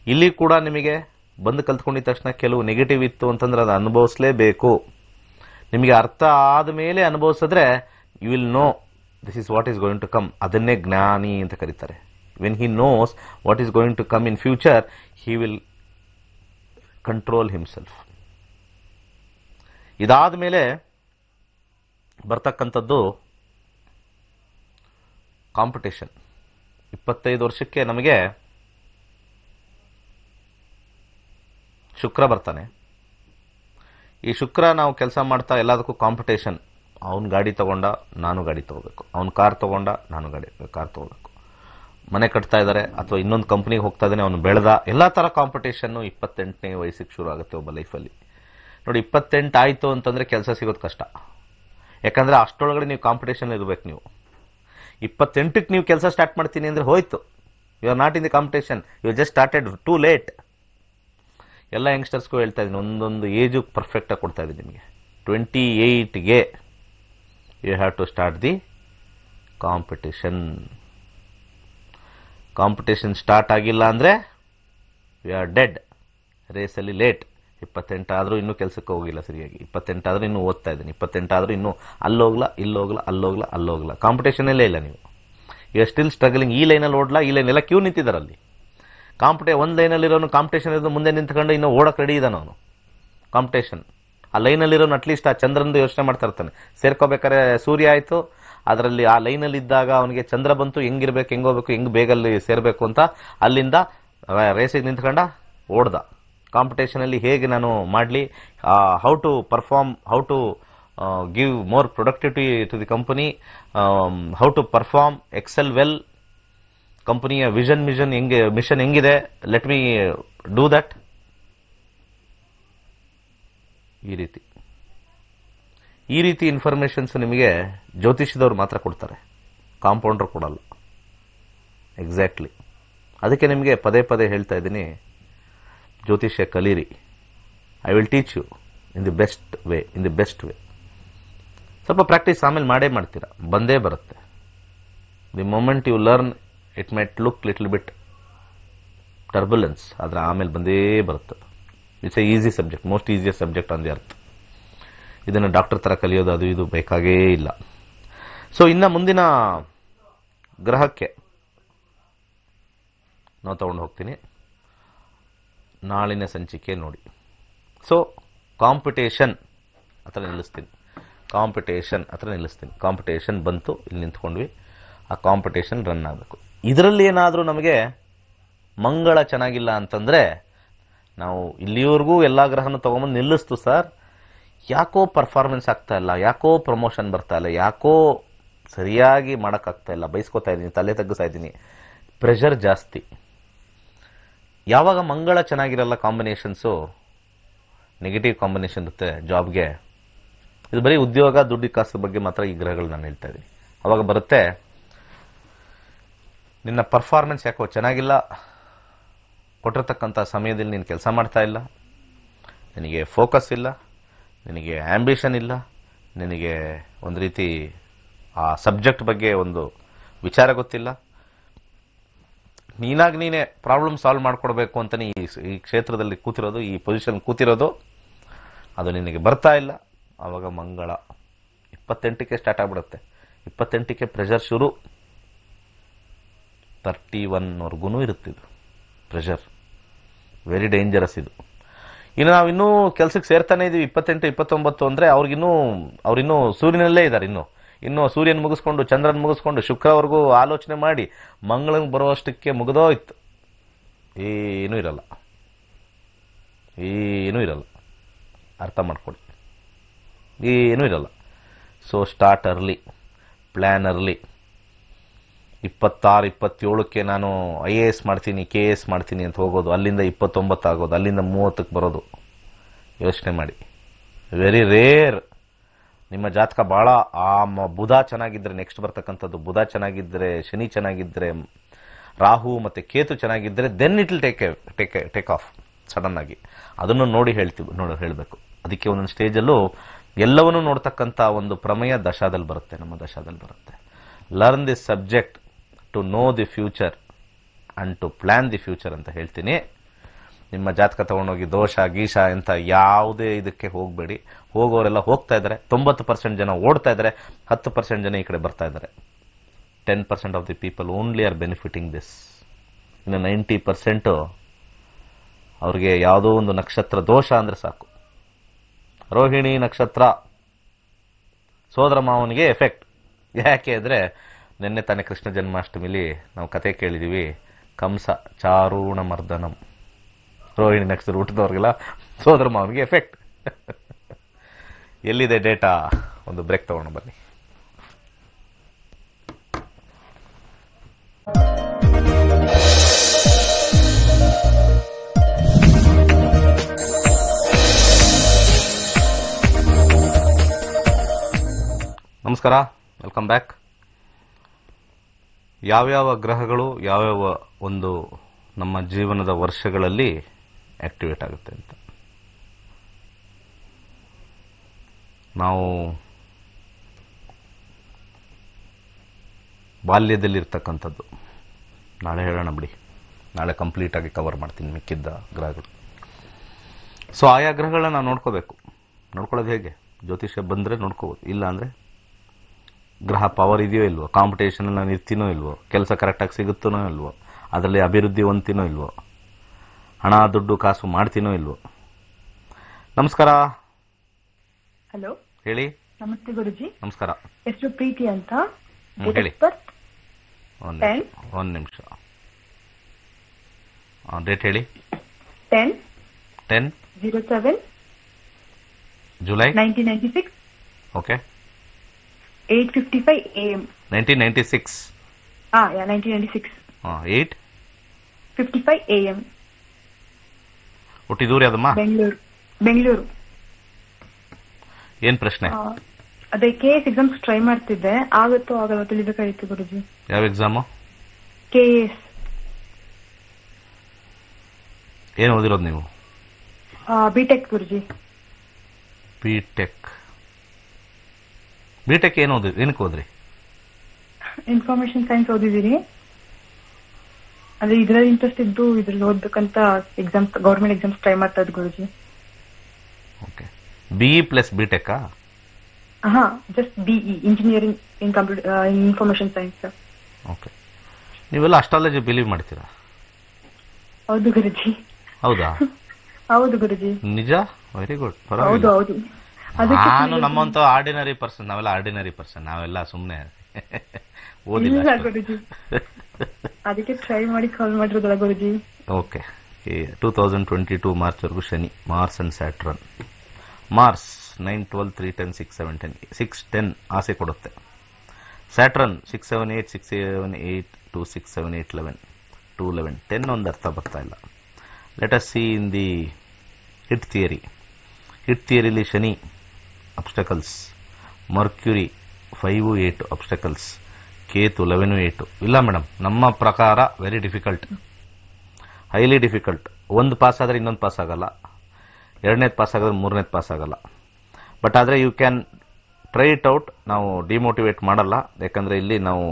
ಇಲ್ಲಿ ಕೂಡ ನಿಮಗೆ ಬಂದು ಕಲ್ತ್ಕೊಂಡಿದ ತಕ್ಷಣ ಕೆಲವು ನೆಗೆಟಿವ್ ಇತ್ತು ಅಂತಂದ್ರೆ ಅದು ಅನುಭವಿಸಲೇಬೇಕು. ನಿಮಗೆ ಅರ್ಥ ಆದಮೇಲೆ ಅನುಭವಿಸಿದ್ರೆ you will know this is what is going to come. ಅದನ್ನೇ ಜ್ಞಾನಿ ಅಂತ ಕರೀತಾರೆ. When he knows what is going to come in future, he will control himself. ಇದಾದ ಮೇಲೆ ಬರ್ತಕ್ಕಂಥದ್ದು ಕಾಂಪಿಟೇಷನ್. 25 ವರ್ಷಕ್ಕೆ ನಮಗೆ ಶುಕ್ರ ಬರ್ತಾನೆ, ಈ ಶುಕ್ರ ನಾವು ಕೆಲಸ ಮಾಡ್ತಾ ಎಲ್ಲದಕ್ಕೂ ಕಾಂಪಿಟೇಷನ್. ಅವ್ನು ಗಾಡಿ ತಗೊಂಡ, ನಾನು ಗಾಡಿ ತಗೋಬೇಕು. ಅವ್ನು ಕಾರ್ ತಗೊಂಡ, ನಾನು ಕಾರ್ ತಗೋಬೇಕು. ಮನೆ ಕಟ್ತಾ ಇದ್ದಾರೆ ಅಥವಾ ಇನ್ನೊಂದು ಕಂಪ್ನಿಗೆ ಹೋಗ್ತಾ ಇದ್ದಾನೆ, ಅವನು ಬೆಳೆದ. ಎಲ್ಲ ಥರ ಕಾಂಪಿಟೇಷನ್ನು 28ನೇ ವಯಸ್ಸಿಗೆ ಶುರು ಆಗುತ್ತೆ ಒಬ್ಬ ಲೈಫಲ್ಲಿ. ನೋಡಿ, 28 ಆಯಿತು ಅಂತಂದರೆ ಕೆಲಸ ಸಿಗೋದು ಕಷ್ಟ. ಯಾಕಂದರೆ ಅಷ್ಟರೊಳಗಡೆ ನೀವು ಕಾಂಪಿಟೇಷನ್ ಇರಬೇಕು. ನೀವು 28ಕ್ಕೆ ನೀವು ಕೆಲಸ ಸ್ಟಾರ್ಟ್ ಮಾಡ್ತೀನಿ ಅಂದರೆ ಹೋಯ್ತು. You are not in the competition, you just started too late. ಎಲ್ಲ ಯಂಗ್ಸ್ಟರ್ಸ್ಗೂ ಹೇಳ್ತಾ ಇದ್ದೀನಿ, ಒಂದೊಂದು ಏಜು ಪರ್ಫೆಕ್ಟಾಗಿ ಕೊಡ್ತಾ ಇದ್ದೀನಿ ನಿಮಗೆ. 28ಗೆ you have to start the competition. Competition start ಆಗಿಲ್ಲ ಅಂದರೆ ಯು ಆರ್ ಡೆಡ್. ರೇಸಲ್ಲಿ ಲೇಟ್. 28 ಆದರೂ ಇನ್ನೂ ಕೆಲಸಕ್ಕೆ ಹೋಗಿಲ್ಲ ಸರಿಯಾಗಿ. 28 ಆದರೂ ಇನ್ನೂ ಓದ್ತಾ ಇದ್ದೀನಿ. 28 ಆದರೂ ಇನ್ನೂ ಅಲ್ಲೋಗ್ಲಾ, ಅಲ್ಲೋಗ್ಲಾ. ಕಾಂಪಿಟೇಷನಲ್ಲೇ ಇಲ್ಲ ನೀವು. You are still struggling. ಈ ಲೈನಲ್ಲಿ ಓಡ್ಲಾ, ಈ ಲೈನ್ ಎಲ್ಲ ಕ್ಯೂ ನಿಂತಿದ್ದಾರಲ್ಲಿ. ಒಂದು ಲೈನಲ್ಲಿರೋನು ಕಾಂಪಿಟೇಷನ್ ಇರೋದು ಮುಂದೆ ನಿಂತ್ಕೊಂಡು ಇನ್ನೂ ಓಡಕ್ಕೆ ರೆಡಿ ಇದ್ದಾನೆ ಅವನು. ಕಾಂಪಿಟೇಷನ್ ಆ ಲೈನಲ್ಲಿರೋನು ಅಟ್ಲೀಸ್ಟ್ ಆ ಚಂದ್ರಂದು ಯೋಚನೆ ಮಾಡ್ತಾ ಇರ್ತಾನೆ. ಸೇರ್ಕೋಬೇಕಾದ್ರೆ ಸೂರ್ಯ ಆಯಿತು, ಅದರಲ್ಲಿ ಆ ಲೈನಲ್ಲಿ ಇದ್ದಾಗ ಅವನಿಗೆ ಚಂದ್ರ ಬಂತು, ಹೆಂಗಿರ್ಬೇಕು, ಹೆಂಗೋಗ್ಬೇಕು, ಹೆಂಗೆ ಬೇಗಲ್ಲಿ ಸೇರಬೇಕು ಅಂತ ಅಲ್ಲಿಂದ ರೇಸಿಗೆ ನಿಂತ್ಕೊಂಡ ಓಡ್ದ. ಕಾಂಪಿಟೇಷನಲ್ಲಿ ಹೇಗೆ ನಾನು ಮಾಡಲಿ, how to perform, how to give more productivity to the company, how to perform, excel well. ಕಂಪನಿಯ ಮಿಷನ್ ಹೆಂಗಿದೆ, ಲೆಟ್ ಮೀ ಡೂ ದಟ್. ಈ ರೀತಿ ಇನ್ಫಾರ್ಮೇಶನ್ಸ್ ನಿಮಗೆ ಜ್ಯೋತಿಷ್ಯದವ್ರು ಮಾತ್ರ ಕೊಡ್ತಾರೆ, ಕಾಂಪೌಂಡರ್ ಕೊಡಲ್ಲ. ಎಕ್ಸಾಕ್ಟ್ಲಿ. ಅದಕ್ಕೆ ನಿಮಗೆ ಪದೇ ಪದೇ ಹೇಳ್ತಾ ಇದ್ದೀನಿ, ಜ್ಯೋತಿಷ್ಯ ಕಲೀರಿ. I will teach you in the best way. ಸ್ವಲ್ಪ ಪ್ರಾಕ್ಟೀಸ್ ಆಮೇಲೆ ಮಾಡೇ ಮಾಡ್ತೀರಾ, ಬಂದೇ ಬರುತ್ತೆ. The moment you learn, it might look little bit turbulence, ಆದರೆ ಆಮೇಲೆ ಬಂದೇ ಬರುತ್ತೆ. It's a easy subject, most easiest subject on the earth. ಇದನ್ನು ಡಾಕ್ಟರ್ ಥರ ಕಲಿಯೋದು ಅದು ಇದು ಬೇಕಾಗೇ ಇಲ್ಲ. ಸೊ ಇನ್ನು ಮುಂದಿನ ಗ್ರಹಕ್ಕೆ ನಾವು ತಗೊಂಡು ಹೋಗ್ತೀನಿ. ನಾಳಿನ ಸಂಚಿಕೆ ನೋಡಿ. ಸೊ ಕಾಂಪಿಟೇಷನ್ ಹತ್ರ ನಿಲ್ಲಿಸ್ತೀನಿ. ಕಾಂಪಿಟೇಷನ್ ಬಂತು, ಇಲ್ಲಿ ನಿಂತ್ಕೊಂಡ್ವಿ. ಆ ಕಾಂಪಿಟೇಷನ್ ರನ್ ಆಗಬೇಕು. ಇದರಲ್ಲಿ ಏನಾದರೂ ನಮಗೆ ಮಂಗಳ ಚೆನ್ನಾಗಿಲ್ಲ ಅಂತಂದರೆ, ನಾವು ಇಲ್ಲಿವರೆಗೂ ಎಲ್ಲ ಗ್ರಹನ ತೊಗೊಂಬಂದು ನಿಲ್ಲಿಸ್ತು ಸರ್, ಯಾಕೋ ಪರ್ಫಾರ್ಮೆನ್ಸ್ ಆಗ್ತಾ ಇಲ್ಲ, ಯಾಕೋ ಪ್ರಮೋಷನ್ ಬರ್ತಾ ಇಲ್ಲ, ಯಾಕೋ ಸರಿಯಾಗಿ ಮಾಡೋಕ್ಕಾಗ್ತಾ ಇಲ್ಲ, ಬೈಸ್ಕೊತಾ ಇದ್ದೀನಿ, ತಲೆ ತಗ್ಗಿಸ್ತಾ ಇದ್ದೀನಿ, ಪ್ರೆಷರ್ ಜಾಸ್ತಿ. ಯಾವಾಗ ಮಂಗಳ ಚೆನ್ನಾಗಿರಲ್ಲ, ಕಾಂಬಿನೇಷನ್ಸು ನೆಗೆಟಿವ್ ಕಾಂಬಿನೇಷನ್ ಇರುತ್ತೆ ಜಾಬ್ಗೆ. ಇದು ಬರೀ ಉದ್ಯೋಗ, ದುಡ್ಡು ಕಾಸು ಬಗ್ಗೆ ಮಾತ್ರ ಈ ಗ್ರಹಗಳು ನಾನು ಹೇಳ್ತಾ ಇದ್ದೀನಿ. ಅವಾಗ ಬರುತ್ತೆ, ನಿನ್ನ ಪರ್ಫಾರ್ಮೆನ್ಸ್ ಯಾಕೋ ಚೆನ್ನಾಗಿಲ್ಲ, ಕೊಟ್ಟಿರ್ತಕ್ಕಂಥ ಸಮಯದಲ್ಲಿ ನೀನು ಕೆಲಸ ಮಾಡ್ತಾ ಇಲ್ಲ, ನಿನಗೆ ಫೋಕಸ್ ಇಲ್ಲ, ನಿನಗೆ ಆ್ಯಂಬಿಷನ್ ಇಲ್ಲ, ನಿನಗೆ ಒಂದು ರೀತಿ ಆ ಸಬ್ಜೆಕ್ಟ್ ಬಗ್ಗೆ ಒಂದು ವಿಚಾರ ಗೊತ್ತಿಲ್ಲ, ನೀನೇ ಪ್ರಾಬ್ಲಮ್ ಸಾಲ್ವ್ ಮಾಡಿಕೊಡ್ಬೇಕು ಅಂತ ಈ ಕ್ಷೇತ್ರದಲ್ಲಿ ಕೂತಿರೋದು, ಈ ಪೊಸಿಷನ್ ಕೂತಿರೋದು, ಅದು ನಿನಗೆ ಬರ್ತಾ ಇಲ್ಲ. ಆವಾಗ ಮಂಗಳ 28ಕ್ಕೆ ಸ್ಟಾರ್ಟ್ ಆಗಿಬಿಡುತ್ತೆ. 28ಕ್ಕೆ ಪ್ರೆಷರ್ ಶುರು. 31ವರೆಗೂ ಇರುತ್ತಿದ್ದು ಪ್ರೆಷರ್. ವೆರಿ ಡೇಂಜರಸ್ ಇದು. ಇನ್ನು ನಾವಿನ್ನೂ ಕೆಲಸಕ್ಕೆ ಸೇರ್ತಾನೆ ಇದ್ದೀವಿ. 28, 29 ಅಂದರೆ ಅವ್ರಿನ್ನೂ ಸೂರ್ಯನಲ್ಲೇ ಇದ್ದಾರೆ. ಇನ್ನು ಸೂರ್ಯನ ಮುಗಿಸ್ಕೊಂಡು, ಚಂದ್ರನ ಮುಗಿಸ್ಕೊಂಡು, ಶುಕ್ರವರೆಗೂ ಆಲೋಚನೆ ಮಾಡಿ ಮಂಗಳನಿಗೆ ಬರುವಷ್ಟಕ್ಕೆ ಮುಗಿದೋಯ್ತು. ಏನೂ ಇರಲ್ಲ. ಅರ್ಥ ಮಾಡ್ಕೊಳ್ಳಿ, ಏನೂ ಇರಲ್ಲ. So start early, plan early. 26, 27ಕ್ಕೆ ನಾನು IAS ಮಾಡ್ತೀನಿ, KS ಮಾಡ್ತೀನಿ ಅಂತ ಹೋಗೋದು, ಅಲ್ಲಿಂದ 29 ಆಗೋದು, ಅಲ್ಲಿಂದ 30ಕ್ಕೆ ಬರೋದು. ಯೋಚನೆ ಮಾಡಿ. Very rare. ನಿಮ್ಮ ಜಾತಕ ಭಾಳ ಬುಧ ಚೆನ್ನಾಗಿದ್ದರೆ, ನೆಕ್ಸ್ಟ್ ಬರ್ತಕ್ಕಂಥದ್ದು ಬುಧ ಚೆನ್ನಾಗಿದ್ದರೆ, ಶನಿ ಚೆನ್ನಾಗಿದ್ದರೆ, ರಾಹು ಮತ್ತು ಕೇತು ಚೆನ್ನಾಗಿದ್ದರೆ, then it will take off sudden ಆಗಿ. ಅದನ್ನು ನೋಡಿ ಹೇಳಬೇಕು. ಅದಕ್ಕೆ ಒಂದೊಂದು ಸ್ಟೇಜಲ್ಲೂ ಎಲ್ಲವನ್ನೂ ನೋಡ್ತಕ್ಕಂಥ ಒಂದು ಪ್ರಮೇಯ ದಶಾದಲ್ಲಿ ಬರುತ್ತೆ, ನಮ್ಮ ದಶಾದಲ್ಲಿ ಬರುತ್ತೆ. Learn the subject to know the future and to plan the future ಅಂತ ಹೇಳ್ತೀನಿ. ನಿಮ್ಮ ಜಾತಕ ತೊಗೊಂಡೋಗಿ ದೋಷ ಗೀಷ ಅಂತ ಯಾವುದೇ ಇದಕ್ಕೆ ಹೋಗಬೇಡಿ. ಹೋಗೋರೆಲ್ಲ ಹೋಗ್ತಾ ಇದ್ದಾರೆ. 90% ಜನ ಓಡ್ತಾ ಇದ್ದಾರೆ, 10% ಜನ ಈ ಕಡೆ ಬರ್ತಾ ಇದ್ದಾರೆ. 10% of the people only are benefiting this. ಇನ್ನು 90% ಅವ್ರಿಗೆ ಯಾವುದೋ ಒಂದು ನಕ್ಷತ್ರ ದೋಷ ಅಂದರೆ ಸಾಕು. ರೋಹಿಣಿ ನಕ್ಷತ್ರ ಸೋದರ ಮಾವನಿಗೆ ಎಫೆಕ್ಟ್. ಯಾಕೆ ಅಂದರೆ ನಿನ್ನೆ ತಾನೇ ಕೃಷ್ಣ ಜನ್ಮಾಷ್ಟಮಿಲಿ ನಾವು ಕತೆ ಕೇಳಿದ್ದೀವಿ, ಕಂಸ ಚಾರೂಣ ಮರ್ದನಂ. ರೋಹಿಣಿ ನಕ್ಷತ್ರ ಹುಟ್ಟಿದವ್ರಿಗೆಲ್ಲ ಸೋದರ ಮಾವನಿಗೆ ಎಫೆಕ್ಟ್. ಎಲ್ಲಿದೆ ಡೇಟಾ? ಒಂದು ಬ್ರೇಕ್ ತಗೊಂಡು ಬನ್ನಿ. ನಮಸ್ಕಾರ, ವೆಲ್ಕಮ್ ಬ್ಯಾಕ್. ಯಾವ್ಯಾವ ಗ್ರಹಗಳು ಯಾವ್ಯಾವ ಒಂದು ನಮ್ಮ ಜೀವನದ ವರ್ಷಗಳಲ್ಲಿ ಆಕ್ಟಿವೇಟ್ ಆಗುತ್ತೆ ಅಂತ ನಾವು ಬಾಲ್ಯದಲ್ಲಿರ್ತಕ್ಕಂಥದ್ದು ನಾಳೆ ಹೇಳೋಣ ಬಿಡಿ. ನಾಳೆ ಕಂಪ್ಲೀಟ್ ಆಗಿ ಕವರ್ ಮಾಡ್ತೀನಿ ಮಿಕ್ಕಿದ್ದ ಗ್ರಹಗಳು. ಸೊ ಆಯಾ ಗ್ರಹಗಳನ್ನ ನಾವು ನೋಡ್ಕೋಬೇಕು. ನೋಡ್ಕೊಳ್ಳೋದು ಹೇಗೆ? ಜ್ಯೋತಿಷ್ಯ ಬಂದರೆ ನೋಡ್ಕೋಬೋದು, ಇಲ್ಲ ಅಂದರೆ ಗ್ರಹ ಪವರ್ ಇದೆಯೋ ಇಲ್ವೋ, ಕಾಂಪಿಟೇಷನಲ್ಲಿ ನಾನು ಇರ್ತೀನೋ ಇಲ್ವೋ, ಕೆಲಸ ಕರೆಕ್ಟಾಗಿ ಸಿಗುತ್ತನೋ ಇಲ್ವೋ, ಅದರಲ್ಲಿ ಅಭಿವೃದ್ಧಿ ಹೊಂದ್ತೀನೋ ಇಲ್ವೋ, ಹಣ ದುಡ್ಡು ಕಾಸು ಮಾಡ್ತೀನೋ ಇಲ್ವೋ. ನಮಸ್ಕಾರ. ಹಲೋ, ಹೇಳಿ. ನಮಸ್ತೆ ಗುರುಜಿ. ನಮಸ್ಕಾರ. ಹೆಸರು ಪ್ರೀತಿ ಅಂತ. ಹೇಳಿ. ಒಂದು ನಿಮಿಷ. ಡೇಟ್ ಹೇಳಿ. 10/07 ಜುಲೈ 1996. ಓಕೆ. 8:55 AM. 1996. 1996. 8:55 AM. ಹುಟ್ಟಿದೂರಿ ಅದಮ್ಮ? ಬೆಂಗಳೂರು. ಏನ್ ಪ್ರಶ್ನೆ? ಅದೇ KS ಎಕ್ಸಾಮ್ಸ್ ಟ್ರೈ ಮಾಡ್ತಿದ್ದೆ, ಆಗುತ್ತೋ ಆಗಲ್ಲ ತಿಳಿಬೇಕಾಗಿತ್ತು ಗುರುಜಿ. ಯಾವ ಎಕ್ಸಾಮು? KS. ಏನ್ ಓದಿರೋದು ನೀವು? ಬಿಟೆಕ್ ಗುರುಜಿ. ಬಿಟೆಕ್ ಏನಕ್ಕೆ ಹೋದ್ರಿ? ಇನ್ಫಾರ್ಮೇಶನ್ ಸೈನ್ಸ್ ಓದಿದೀನಿ. ಅದೇ ಇದ್ರಲ್ಲಿ ಇಂಟ್ರೆಸ್ಟ್ ಇದ್ದು ಇದ್ರಲ್ಲಿ ಓದ್ಬೇಕಂತ ಎಕ್ಸಾಮ್ಸ್, ಗೌರ್ಮೆಂಟ್ ಎಕ್ಸಾಮ್ಸ್ ಟ್ರೈ ಮಾಡ್ತಾ ಇದ್ Guruji. Okay. BE plus B Tech? Just BE, engineering in information science. Okay. ನೀವೆಲ್ಲ ಅಸ್ಟ್ರಾಲಜಿ ಬಿಲೀವ್ ಮಾಡ್ತೀರಾ? ಹೌದು ಗುರುಜಿ. ಹೌದಾ? ಹೌದು ಗುರುಜಿ. ನಿಜ? Very good. ಹೌದು ಹೌದು. ನಾನು ನಮ್ಮಂತ ಆರ್ಡಿನರಿ ಪರ್ಸನ್, ನಾವೆಲ್ಲ ಆರ್ಡಿನರಿ ಪರ್ಸನ್, ನಾವೆಲ್ಲ ಸುಮ್ಮನೆ ಓದಿಲ್ಲ ಗುರುಜಿ. ಅದಕ್ಕೆ ಟ್ರೈ ಮಾಡಿ ಕಾಲ್ ಮಾಡಿರೋದಲ್ಲ ಗುರುಜಿ. ಓಕೆ. 2022 ಮಾರ್ಚ್ವರೆಗೂ Shani, Mars and Saturn. Mars 9, 12, 3, 10, 6, 7, 10. 6, 10 ಆಸೆ ಕೊಡುತ್ತೆ. ಸ್ಯಾಟ್ರನ್ 6, 7, 8, 6, 7, 8, 2, 6, 7, 8, 11, 2, 11, 10 ಒಂದು ಅರ್ಥ ಬರ್ತಾ ಇಲ್ಲ. Let us see in the hit theory. Hit ಥಿಯರಿಲಿ Shani obstacles, Mercury 5, 8 obstacles, Ketu 11, 8. ಇಲ್ಲ ಮೇಡಮ್, ನಮ್ಮ ಪ್ರಕಾರ ವೆರಿ ಡಿಫಿಕಲ್ಟ್, ಹೈಲಿ ಡಿಫಿಕಲ್ಟ್. ಒಂದು ಪಾಸ್ ಆದರೆ ಇನ್ನೊಂದು ಪಾಸ್ ಆಗಲ್ಲ, ಎರಡನೇದು ಪಾಸ್ ಆಗಿದ್ರೆ ಮೂರನೇದು ಪಾಸ್ ಆಗಲ್ಲ. ಬಟ್ ಆದರೆ you can try it out. ನಾವು ಡಿಮೋಟಿವೇಟ್ ಮಾಡಲ್ಲ, ಯಾಕಂದರೆ ಇಲ್ಲಿ ನಾವು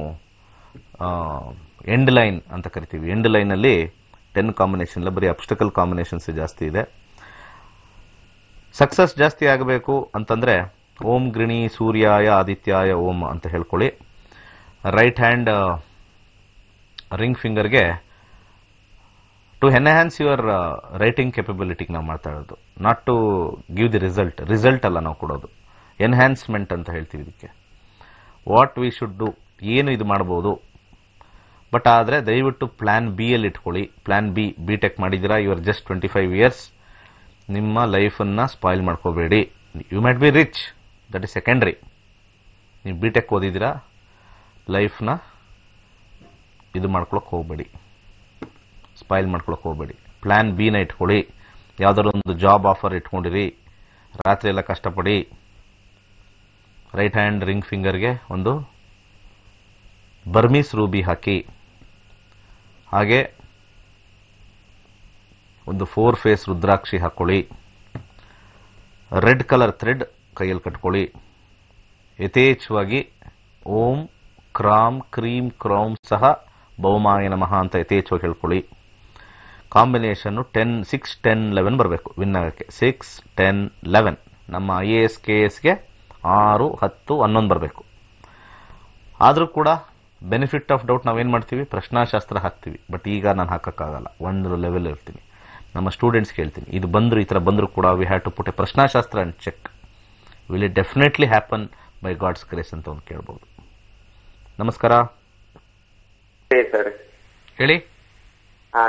ಎಂಡ್ ಲೈನ್ ಅಂತ ಕರಿತೀವಿ. ಎಂಡ್ ಲೈನಲ್ಲಿ 10 ಕಾಂಬಿನೇಷನ್ ಇಲ್ಲ, ಬರೀ ಅಬ್ಸ್ಟಕಲ್ ಕಾಂಬಿನೇಷನ್ಸ್ ಜಾಸ್ತಿ ಇದೆ. ಸಕ್ಸಸ್ ಜಾಸ್ತಿ ಆಗಬೇಕು ಅಂತಂದರೆ ಓಂ ಗೃಣಿ ಸೂರ್ಯಾಯ ಆದಿತ್ಯಾಯ ಓಂ ಅಂತ ಹೇಳ್ಕೊಳ್ಳಿ. ರೈಟ್ ಹ್ಯಾಂಡ್ ರಿಂಗ್ ಫಿಂಗರ್ಗೆ ಟು ಎನ್ಹ್ಯಾನ್ಸ್ ಯುವರ್ ರೈಟಿಂಗ್ ಕೆಪಬಿಲಿಟಿಗೆ ನಾವು ಮಾಡ್ತಾ ಇರೋದು, not to give the result ಅಲ್ಲ ನಾವು ಕೊಡೋದು, ಎನ್ಹ್ಯಾನ್ಸ್ಮೆಂಟ್ ಅಂತ ಹೇಳ್ತೀವಿ ಇದಕ್ಕೆ. ವಾಟ್ ವಿ ಶುಡ್ ಡೂ, ಏನು ಇದು ಮಾಡ್ಬೋದು. ಬಟ್ ಆದರೆ ದಯವಿಟ್ಟು ಪ್ಲಾನ್ ಬಿ ಅಲ್ಲಿ ಇಟ್ಕೊಳ್ಳಿ. ಪ್ಲಾನ್ ಬಿ, ಬಿಟೆಕ್ ಮಾಡಿದ್ದೀರಾ, ಯು ಆರ್ ಜಸ್ಟ್ 25 ಇಯರ್ಸ್, ನಿಮ್ಮ ಲೈಫನ್ನು ಸ್ಪಾಯಿಲ್ ಮಾಡ್ಕೋಬೇಡಿ. You might be rich, that is secondary. ನೀವು ಬಿಟೆಕ್ ಓದಿದ್ದೀರಾ, ಲೈಫ್ನ ಇದು ಮಾಡ್ಕೊಳಕ್ಕೆ ಹೋಗಬೇಡಿ, ಸ್ಪಾಯಿಲ್ ಮಾಡ್ಕೊಳಕ್ಕೆ ಹೋಗಬೇಡಿ. ಪ್ಲಾನ್ ಬಿನ ಇಟ್ಕೊಳ್ಳಿ. ಯಾವುದಾದ್ರು ಒಂದು ಜಾಬ್ ಆಫರ್ ಇಟ್ಕೊಂಡಿರಿ, ರಾತ್ರಿ ಎಲ್ಲ ಕಷ್ಟಪಡಿ. ರೈಟ್ ಹ್ಯಾಂಡ್ ರಿಂಗ್ ಫಿಂಗರ್ಗೆ ಒಂದು ಬರ್ಮೀಸ್ ರೂಬಿ ಹಾಕಿ, ಹಾಗೆ ಒಂದು 4 ಫೇಸ್ ರುದ್ರಾಕ್ಷಿ ಹಾಕ್ಕೊಳ್ಳಿ. ರೆಡ್ ಕಲರ್ ಥ್ರೆಡ್ ಕೈಯಲ್ಲಿ ಕಟ್ಕೊಳ್ಳಿ. ಯಥೇಚ್ಛವಾಗಿ ಓಂ ಕ್ರಾಂ ಕ್ರೀಂ ಕ್ರೌಂ ಸಹ ಭೌಮಾಯ ನಮಃ ಅಂತ ಯಥೇಚ್ಛವಾಗಿ ಹೇಳ್ಕೊಳ್ಳಿ. ಕಾಂಬಿನೇಷನ್ನು 10, 6, 10, 11 ಬರಬೇಕು ವಿನ್ ಆಗೋಕ್ಕೆ. 6, 10, 11. ನಮ್ಮ IAS KSಗೆ 6, 10, 11 ಬರಬೇಕು. ಆದರೂ ಕೂಡ ಬೆನಿಫಿಟ್ ಆಫ್ ಡೌಟ್ ನಾವೇನು ಮಾಡ್ತೀವಿ, ಪ್ರಶ್ನಾಶಾಸ್ತ್ರ ಹಾಕ್ತೀವಿ. ಬಟ್ ಈಗ ನಾನು ಹಾಕೋಕ್ಕಾಗಲ್ಲ, ಒಂದು ಲೆವೆಲ್ ಇರ್ತೀನಿ. ನಮ್ಮ ಸ್ಟೂಡೆಂಟ್ಸ್ ಕೇಳ್ತೀನಿ, ಇದು ಬಂದರು ಈ ಥರ ಬಂದರೂ ಕೂಡ we have to put a Prashnashastra and check, will it definitely happen by God's grace ಅಂತ ಒಂದು ಕೇಳ್ಬೋದು. ನಮಸ್ಕಾರ. ಸರ್ ಹೇಳಿ.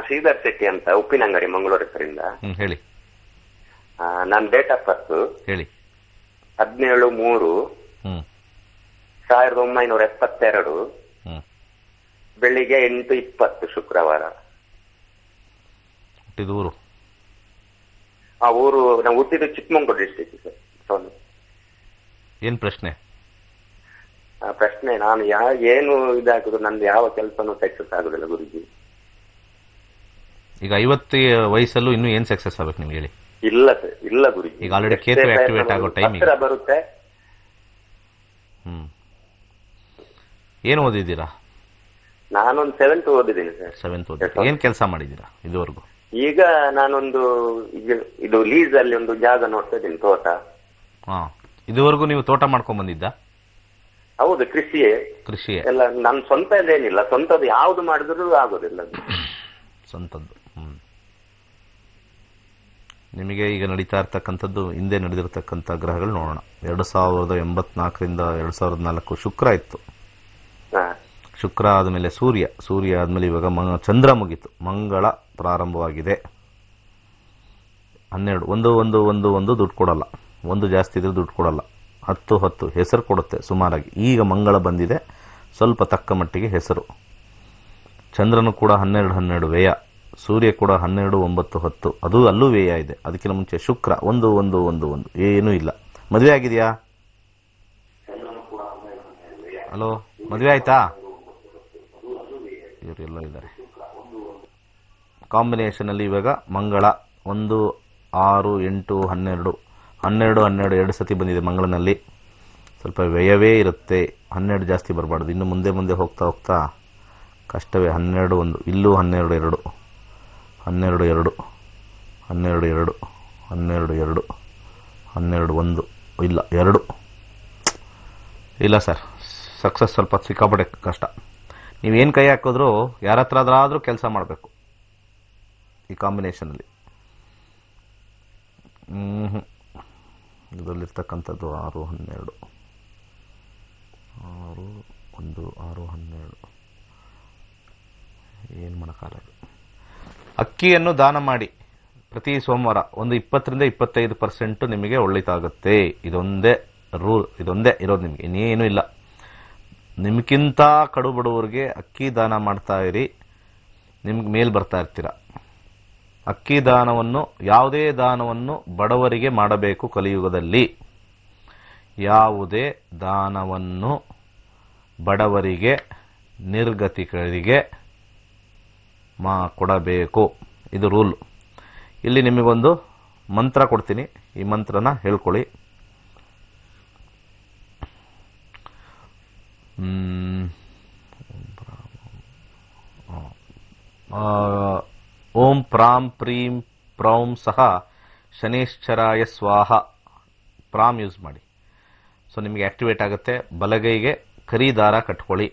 ಶ್ರೀಧರ್ ಶೆಟ್ಟಿ ಅಂತ, ಉಪ್ಪಿನಂಗಡಿ, ಮಂಗಳೂರು ಹೆಸರಿಂದ. ಹೇಳಿ. ನನ್ನ ಡೇಟ್ ಆಫ್ ಬರ್ತ್ ಹೇಳಿ. 17/3/1972. ಬೆಳಿಗ್ಗೆ 8:20 ಶುಕ್ರವಾರ. ಹುಟ್ಟಿದೂರು? ಆ ಊರು ನಾವು ಹುಟ್ಟಿದ್ದು ಚಿಕ್ಕಮಂಗ್ಳೂರು ಡಿಸ್ಟಿಕ್ ಸರ್. ಏನ್ ಪ್ರಶ್ನೆ? ಪ್ರಶ್ನೆ, ನಾನು ಏನು ಇದಾಗುದು, ನಂದು ಯಾವ ಕೆಲಸನೂ ಸಕ್ಸಸ್ ಆಗುದಿಲ್ಲ ಗುರುಜಿ. ಈಗ 50 ವಯಸ್ಸಲ್ಲೂ ಇನ್ನೂ ಏನ್ ಸಕ್ಸಸ್ ಆಗ್ಬೇಕು ನಿಮ್ಗೆ ಹೇಳಿ? ಇಲ್ಲ ಸರ್, ಇಲ್ಲ ಗುರುಜಿ. ಈಗ ಆಲ್ರೆಡಿ ಕೇತು ಆಕ್ಟಿವೇಟ್ ಆಗೋ ಟೈಮ್ ಬರುತ್ತೆ. ಏನು ಓದಿದ್ದೀರಾ? ನಾನೊಂದು 7th ಓದಿದ್ದೀನಿ ಸರ್. 7th ಓದಿದ್ದೀರಾ? ಏನ್ ಕೆಲಸ ಮಾಡಿದ್ದೀರಾ ಇದುವರೆಗೂ? ಈಗ ನಾನೊಂದು ಇದು ಲೀಸ್ ಅಲ್ಲಿ ಒಂದು ಜಾಗ ನೋಡ್ತಾ ಇದ್ದೀನಿ, ತೋಟ. ಇದುವರೆಗೂ ನೀವು ತೋಟ ಮಾಡ್ಕೊಂಡ್ ಬಂದಿದ್ದ? ಹೌದು, ಕೃಷಿಯೇ ಎಲ್ಲ. ನನ್ ಸ್ವಂತ ಏನಿಲ್ಲ, ಸ್ವಂತದ್ದು ಯಾವ್ದು ಮಾಡಿದ್ರು ಆಗೋದಿಲ್ಲ. ಸ್ವಂತದ್ದು. ನಿಮಗೆ ಈಗ ನಡೀತಾ ಇರ್ತಕ್ಕಂಥದ್ದು, ಹಿಂದೆ ನಡೆದಿರ್ತಕ್ಕಂಥ ಗ್ರಹಗಳು ನೋಡೋಣ. 2084ರಿಂದ 2004 ಶುಕ್ರ ಇತ್ತು. ಶುಕ್ರ ಆದಮೇಲೆ ಸೂರ್ಯ ಆದಮೇಲೆ ಇವಾಗ ಚಂದ್ರ ಮುಗೀತು. ಮಂಗಳ ಪ್ರಾರಂಭವಾಗಿದೆ. 12 ದುಡ್ಡು ಕೊಡಲ್ಲ, 1 ಜಾಸ್ತಿ ಇದ್ರೆ ದುಡ್ಡು ಕೊಡಲ್ಲ. 10 ಹೆಸರು ಕೊಡುತ್ತೆ ಸುಮಾರಾಗಿ. ಈಗ ಮಂಗಳ ಬಂದಿದೆ, ಸ್ವಲ್ಪ ತಕ್ಕ ಮಟ್ಟಿಗೆ ಹೆಸರು. ಚಂದ್ರನು ಕೂಡ 12 ವ್ಯಯ, ಸೂರ್ಯ ಕೂಡ 12, 9, 10 ಅದು ಅಲ್ಲೂ ವ್ಯಯ ಇದೆ. ಅದಕ್ಕಿಂತ ಮುಂಚೆ ಶುಕ್ರ 1 ಏನೂ ಇಲ್ಲ. ಮದುವೆ ಆಗಿದೆಯಾ? ಹಲೋ, ಮದುವೆ ಆಯ್ತಾ? ಇವರೆಲ್ಲ ಇದ್ದಾರೆ. ಕಾಂಬಿನೇಷನ್ ಅಲ್ಲಿ ಇವಾಗ ಮಂಗಳ 1, 6, 8, 12 2 ಸತಿ ಬಂದಿದೆ. ಮಂಗಳನಲ್ಲಿ ಸ್ವಲ್ಪ ವ್ಯಯವೇ ಇರುತ್ತೆ. 12 ಜಾಸ್ತಿ ಬರಬಾರ್ದು. ಇನ್ನು ಮುಂದೆ ಹೋಗ್ತಾ ಕಷ್ಟವೇ. 12, 1 ಇಲ್ಲೂ 12, 2 12, 2 12, 2 12, 1 ಇಲ್ಲ 2 ಇಲ್ಲ ಸರ್. ಸಕ್ಸಸ್ ಸ್ವಲ್ಪ ಸಿಕ್ಕಾಪಟ್ಟೆ ಕಷ್ಟ. ನೀವೇನು ಕೈ ಹಾಕಿದ್ರು ಯಾರ ಹತ್ರ ಆದ್ರೂ ಕೆಲಸ ಮಾಡಬೇಕು ಈ ಕಾಂಬಿನೇಷನಲ್ಲಿ. ಇದರಲ್ಲಿರ್ತಕ್ಕಂಥದ್ದು 6, 12 6, 1, 6, 12 ಏನು ಮಾಡೋಕ್ಕಾಗಲ್ಲ. ಅಕ್ಕಿಯನ್ನು ದಾನ ಮಾಡಿ ಪ್ರತಿ ಸೋಮವಾರ ಒಂದು 20ರಿಂದ 25% ನಿಮಗೆ ಒಳ್ಳೆಯದಾಗುತ್ತೆ. ಇದೊಂದೇ ರೂಲ್, ಇದೊಂದೇ ಇರೋದು ನಿಮಗೆ, ಇನ್ನೇನು ಇಲ್ಲ. ನಿಮ್ಗಿಂತ ಕಡು ಬಡವರಿಗೆ ಅಕ್ಕಿ ದಾನ ಮಾಡ್ತಾ ಇರಿ, ನಿಮ್ಗೆ ಮೇಲ್ ಬರ್ತಾ ಇರ್ತೀರ. ಅಕ್ಕಿ ದಾನವನ್ನು, ಯಾವುದೇ ದಾನವನ್ನು ಬಡವರಿಗೆ ಮಾಡಬೇಕು ಕಲಿಯುಗದಲ್ಲಿ. ಯಾವುದೇ ದಾನವನ್ನು ಬಡವರಿಗೆ, ನಿರ್ಗತಿಕರಿಗೆ ಕೊಡಬೇಕು. ಇದು ರೂಲ್. ಇಲ್ಲಿ ನಿಮಗೊಂದು ಮಂತ್ರ ಕೊಡ್ತೀನಿ, ಈ ಮಂತ್ರನ ಹೇಳ್ಕೊಳ್ಳಿ. ಓಂ ಪ್ರಾಂ ಪ್ರೀಂ ಪ್ರೌಂ ಸಹ ಶನೇಶ್ಚರಾಯ ಸ್ವಾಹ. ಪ್ರಾಂ ಯೂಸ್ ಮಾಡಿ. ಸೊ ನಿಮಗೆ ಆಕ್ಟಿವೇಟ್ ಆಗುತ್ತೆ. ಬಲಗೈಗೆ ಕರಿ ದಾರ ಕಟ್ಕೊಳ್ಳಿ.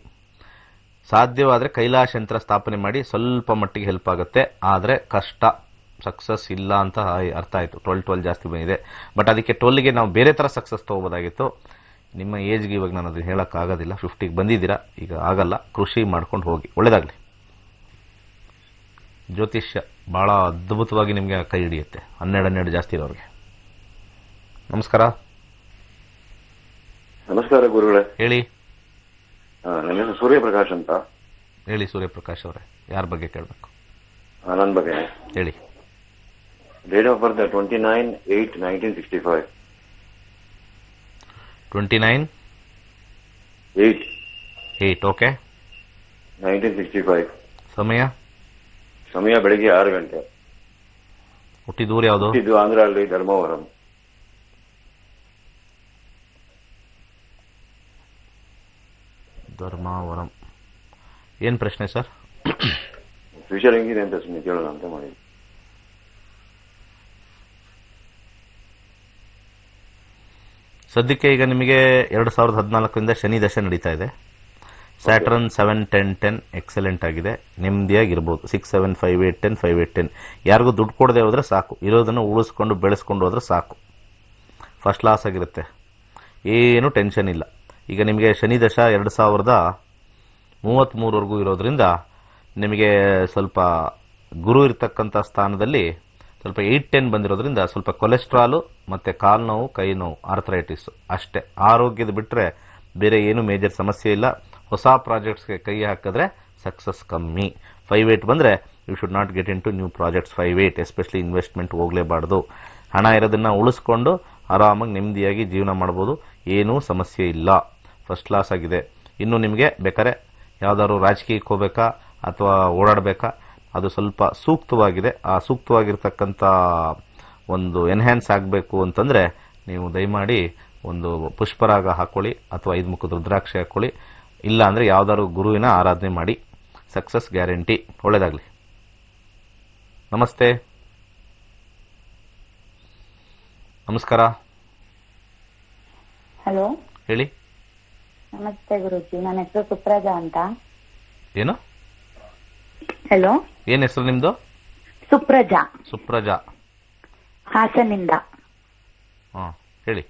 ಸಾಧ್ಯವಾದರೆ ಕೈಲಾಶ ಯಂತ್ರ ಸ್ಥಾಪನೆ ಮಾಡಿ, ಸ್ವಲ್ಪ ಮಟ್ಟಿಗೆ ಹೆಲ್ಪ್ ಆಗುತ್ತೆ. ಆದರೆ ಕಷ್ಟ, ಸಕ್ಸಸ್ ಇಲ್ಲ ಅಂತ ಅರ್ಥ ಆಯಿತು. 12 ಜಾಸ್ತಿ ಬಂದಿದೆ. ಬಟ್ ಅದಕ್ಕೆ 12ಗೆ ನಾವು ಬೇರೆ ಥರ ಸಕ್ಸಸ್ ತೊಗೋಬೋದಾಗಿತ್ತು. ನಿಮ್ಮ ಏಜ್ಗೆ ಇವಾಗ ನಾನು ಅದನ್ನು ಹೇಳೋಕ್ಕಾಗೋದಿಲ್ಲ. 50ಗೆ ಬಂದಿದ್ದೀರಾ, ಈಗ ಆಗಲ್ಲ. ಕೃಷಿ ಮಾಡ್ಕೊಂಡು ಹೋಗಿ, ಒಳ್ಳೆಯದಾಗಲಿ. ಜ್ಯೋತಿಷ್ಯ ಭಾಳ ಅದ್ಭುತವಾಗಿ ನಿಮಗೆ ಕೈ ಹಿಡಿಯುತ್ತೆ. 12 ಜಾಸ್ತಿ ಇರೋರಿಗೆ. ನಮಸ್ಕಾರ. ನಮಸ್ಕಾರ ಗುರುಗಳೇ. ಹೇಳಿ. ನನ್ನ ಹೆಸರು ಸೂರ್ಯಪ್ರಕಾಶ್ ಅಂತ. ಹೇಳಿ ಸೂರ್ಯಪ್ರಕಾಶ್ ಅವರೇ, ಯಾರ ಬಗ್ಗೆ ಕೇಳಬೇಕು? ನನ್ನ ಬಗ್ಗೆ ಹೇಳಿ. Date of birth 29/8/1965. 29/8 ಓಕೆ. 1965. ಸಮಯ ಬೆಳಿಗ್ಗೆ 6 ಗಂಟೆ. ಹುಟ್ಟಿದೂರು ಯಾವುದು? ಹುಟ್ಟಿದ್ದು ಆಂಧ್ರ ಹಳ್ಳಿ, ಧರ್ಮವರಂ. ಏನ್ ಪ್ರಶ್ನೆ ಸರ್? ಫ್ಯೂಚರ್ ಹೆಂಗಿದೆ ಅಂತ ಸುಮ್ಮನೆ ಕೇಳೋಣ ಅಂತ ಮಾಡಿ. ಸದ್ಯಕ್ಕೆ ಈಗ ನಿಮಗೆ 2014ರಿಂದ ಶನಿ ದಶೆ ನಡೀತಾ ಇದೆ. ಸ್ಯಾಟರ್ನ್ 7, 10, 10 ಎಕ್ಸಲೆಂಟ್ ಆಗಿದೆ. ನೆಮ್ಮದಿಯಾಗಿರ್ಬೋದು. 6, 7, 5, 8, 10 5, 8, 10 ಯಾರಿಗೂ ದುಡ್ಡು ಕೊಡದೆ ಹೋದ್ರೆ ಸಾಕು. ಇರೋದನ್ನು ಉಳಿಸ್ಕೊಂಡು ಬೆಳೆಸ್ಕೊಂಡು ಹೋದ್ರೆ ಸಾಕು. ಫಸ್ಟ್ ಕ್ಲಾಸ್ ಆಗಿರುತ್ತೆ. ಏನು ಟೆನ್ಷನ್ ಇಲ್ಲ. ಈಗ ನಿಮಗೆ ಶನಿ ದಶ 2033ವರೆಗೂ ಇರೋದ್ರಿಂದ ನಿಮಗೆ ಸ್ವಲ್ಪ ಗುರು ಇರ್ತಕ್ಕಂಥ ಸ್ಥಾನದಲ್ಲಿ ಸ್ವಲ್ಪ 8-10 ಬಂದಿರೋದ್ರಿಂದ ಸ್ವಲ್ಪ ಕೊಲೆಸ್ಟ್ರಾಲು ಮತ್ತು ಕಾಲು ನೋವು, ಕೈ ನೋವು, ಆರ್ಥರೈಟಿಸ್ ಅಷ್ಟೇ. ಆರೋಗ್ಯದ ಬಿಟ್ಟರೆ ಬೇರೆ ಏನು ಮೇಜರ್ ಸಮಸ್ಯೆ ಇಲ್ಲ. ಹೊಸ ಪ್ರಾಜೆಕ್ಟ್ಸ್ಗೆ ಕೈ ಹಾಕಿದ್ರೆ ಸಕ್ಸಸ್ ಕಮ್ಮಿ. 5-8 ಬಂದರೆ you should not get into new projects. 5-8 especially investment ಹೋಗಲೇಬಾರ್ದು. ಹಣ ಇರೋದನ್ನು ಉಳಿಸ್ಕೊಂಡು ಆರಾಮಾಗಿ ನೆಮ್ಮದಿಯಾಗಿ ಜೀವನ ಮಾಡ್ಬೋದು. ಏನೂ ಸಮಸ್ಯೆ ಇಲ್ಲ. ಫಸ್ಟ್ ಕ್ಲಾಸ್ ಆಗಿದೆ. ಇನ್ನು ನಿಮಗೆ ಬೇಕಾದ್ರೆ ಯಾವ್ದಾದ್ರು ರಾಜಕೀಯಕ್ಕೆ ಹೋಗ್ಬೇಕಾ ಅಥವಾ ಓಡಾಡಬೇಕಾ, ಅದು ಸ್ವಲ್ಪ ಸೂಕ್ತವಾಗಿದೆ. ಆ ಸೂಕ್ತವಾಗಿರ್ತಕ್ಕಂಥ ಒಂದು ಎನ್ಹ್ಯಾನ್ಸ್ ಆಗಬೇಕು ಅಂತಂದರೆ ನೀವು ದಯಮಾಡಿ ಒಂದು ಪುಷ್ಪರಾಗ ಹಾಕೊಳ್ಳಿ ಅಥವಾ 5 ಮುಖದ ರುದ್ರಾಕ್ಷಿ ಹಾಕೊಳ್ಳಿ. ಇಲ್ಲ ಅಂದರೆ ಯಾವ್ದಾದ್ರು ಗುರುವಿನ ಆರಾಧನೆ ಮಾಡಿ. Success guarantee. ಒಳ್ಳೆಯದಾಗಲಿ. ನಮಸ್ತೆ. ನಮಸ್ಕಾರ. ಹಲೋ, ಹೇಳಿ. ನಮಸ್ತೆ ಗುರುಜಿ, ನನ್ನ ಹೆಸರು ಸುಪ್ರಜಾ ಅಂತ. ಏನು? ಹಲೋ, ಏನು ಹೆಸರು ನಿಮ್ದು? ಸುಪ್ರಜಾ. ಸುಪ್ರಜಾ, ಹಾಸನಿಂದ. ಹೇಳಿ.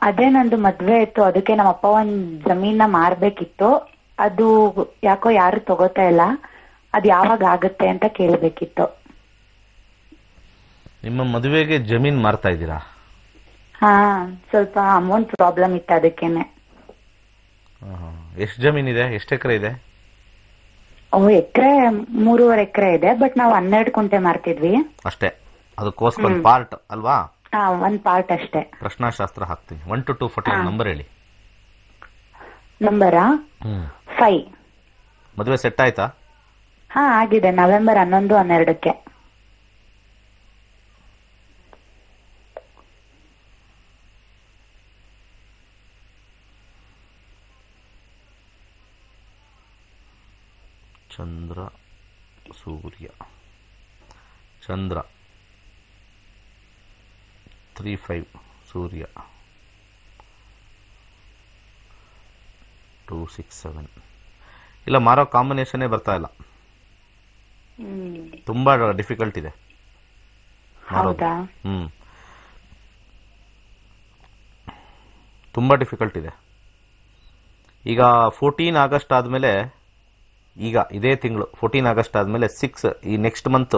ಅದೇ ನಂದು ಮದ್ವೆ ಇತ್ತು, ಅದಕ್ಕೆ ನಮ್ಮಪ್ಪ ಒಂದ್ ಜಮೀನ ಮಾರ್ಬೇಕಿತ್ತು. ಅದು ಯಾಕೋ ಯಾರು ತಗೋತಾ ಇಲ್ಲ. ಅದ್ ಯಾವಾಗ ಆಗುತ್ತೆ ಅಂತ ಕೇಳಬೇಕಿತ್ತು. ನಿಮ್ಮ ಮದುವೆಗೆ ಜಮೀನ್ ಮಾರ್ತಾ ಇದ್ದೀರಾ? ಹಾ, ಸ್ವಲ್ಪ ಅಮೌಂಟ್ ಪ್ರಾಬ್ಲಮ್ ಇತ್ತು, ಅದಕ್ಕೇನೆ. ಎಷ್ಟು ಜಮೀನಿದೆ? ಎಷ್ಟು ಎಕರೆ ಇದೆ? ಎಕರೆ 3.5 ಎಕರೆ ಇದೆ. ಬಟ್ ನಾವು 12 ಕುಂಟೆ ಮಾರ್ತಿದ್ವಿ ಅಷ್ಟೇ. ಅದಕ್ಕೋಸ್ಕರ ಪಾರ್ಟ್ ಅಲ್ವಾ? ಹಾ, ಒಂದ್ ಪಾರ್ಟ್ ಅಷ್ಟೇ. ಪ್ರಶ್ನಾಶಾಸ್ತ್ರ ಹಾಕ್ತೀನಿ. 1 to 240 ನಂಬರ್ ಹೇಳಿ. ನಂಬರಾ? 5. ಮದುವೆ ಸೆಟ್ ಆಯ್ತಾ? ಹಾ, ಆಗಿದೆ. ನವೆಂಬರ್ 11, 12ಕ್ಕೆ. ಚಂದ್ರ ಸೂರ್ಯ. ಚಂದ್ರ 3-5, ಸೂರ್ಯ 2-6-7. ಇಲ್ಲ, ಮಾರೋ ಕಾಂಬಿನೇಷನ್ನೇ ಬರ್ತಾ ಇಲ್ಲ. ತುಂಬಾ ಡಿಫಿಕಲ್ಟ್ ಇದೆ ಮಾರೋದು. ತುಂಬಾ ಡಿಫಿಕಲ್ಟ್ ಇದೆ. ಈಗ 14 ಆಗಸ್ಟ್ ಆದಮೇಲೆ, ಈಗ ಇದೇ ತಿಂಗಳು 14 ಆಗಸ್ಟ್ ಆದಮೇಲೆ 6 ಈ ನೆಕ್ಸ್ಟ್ ಮಂತ್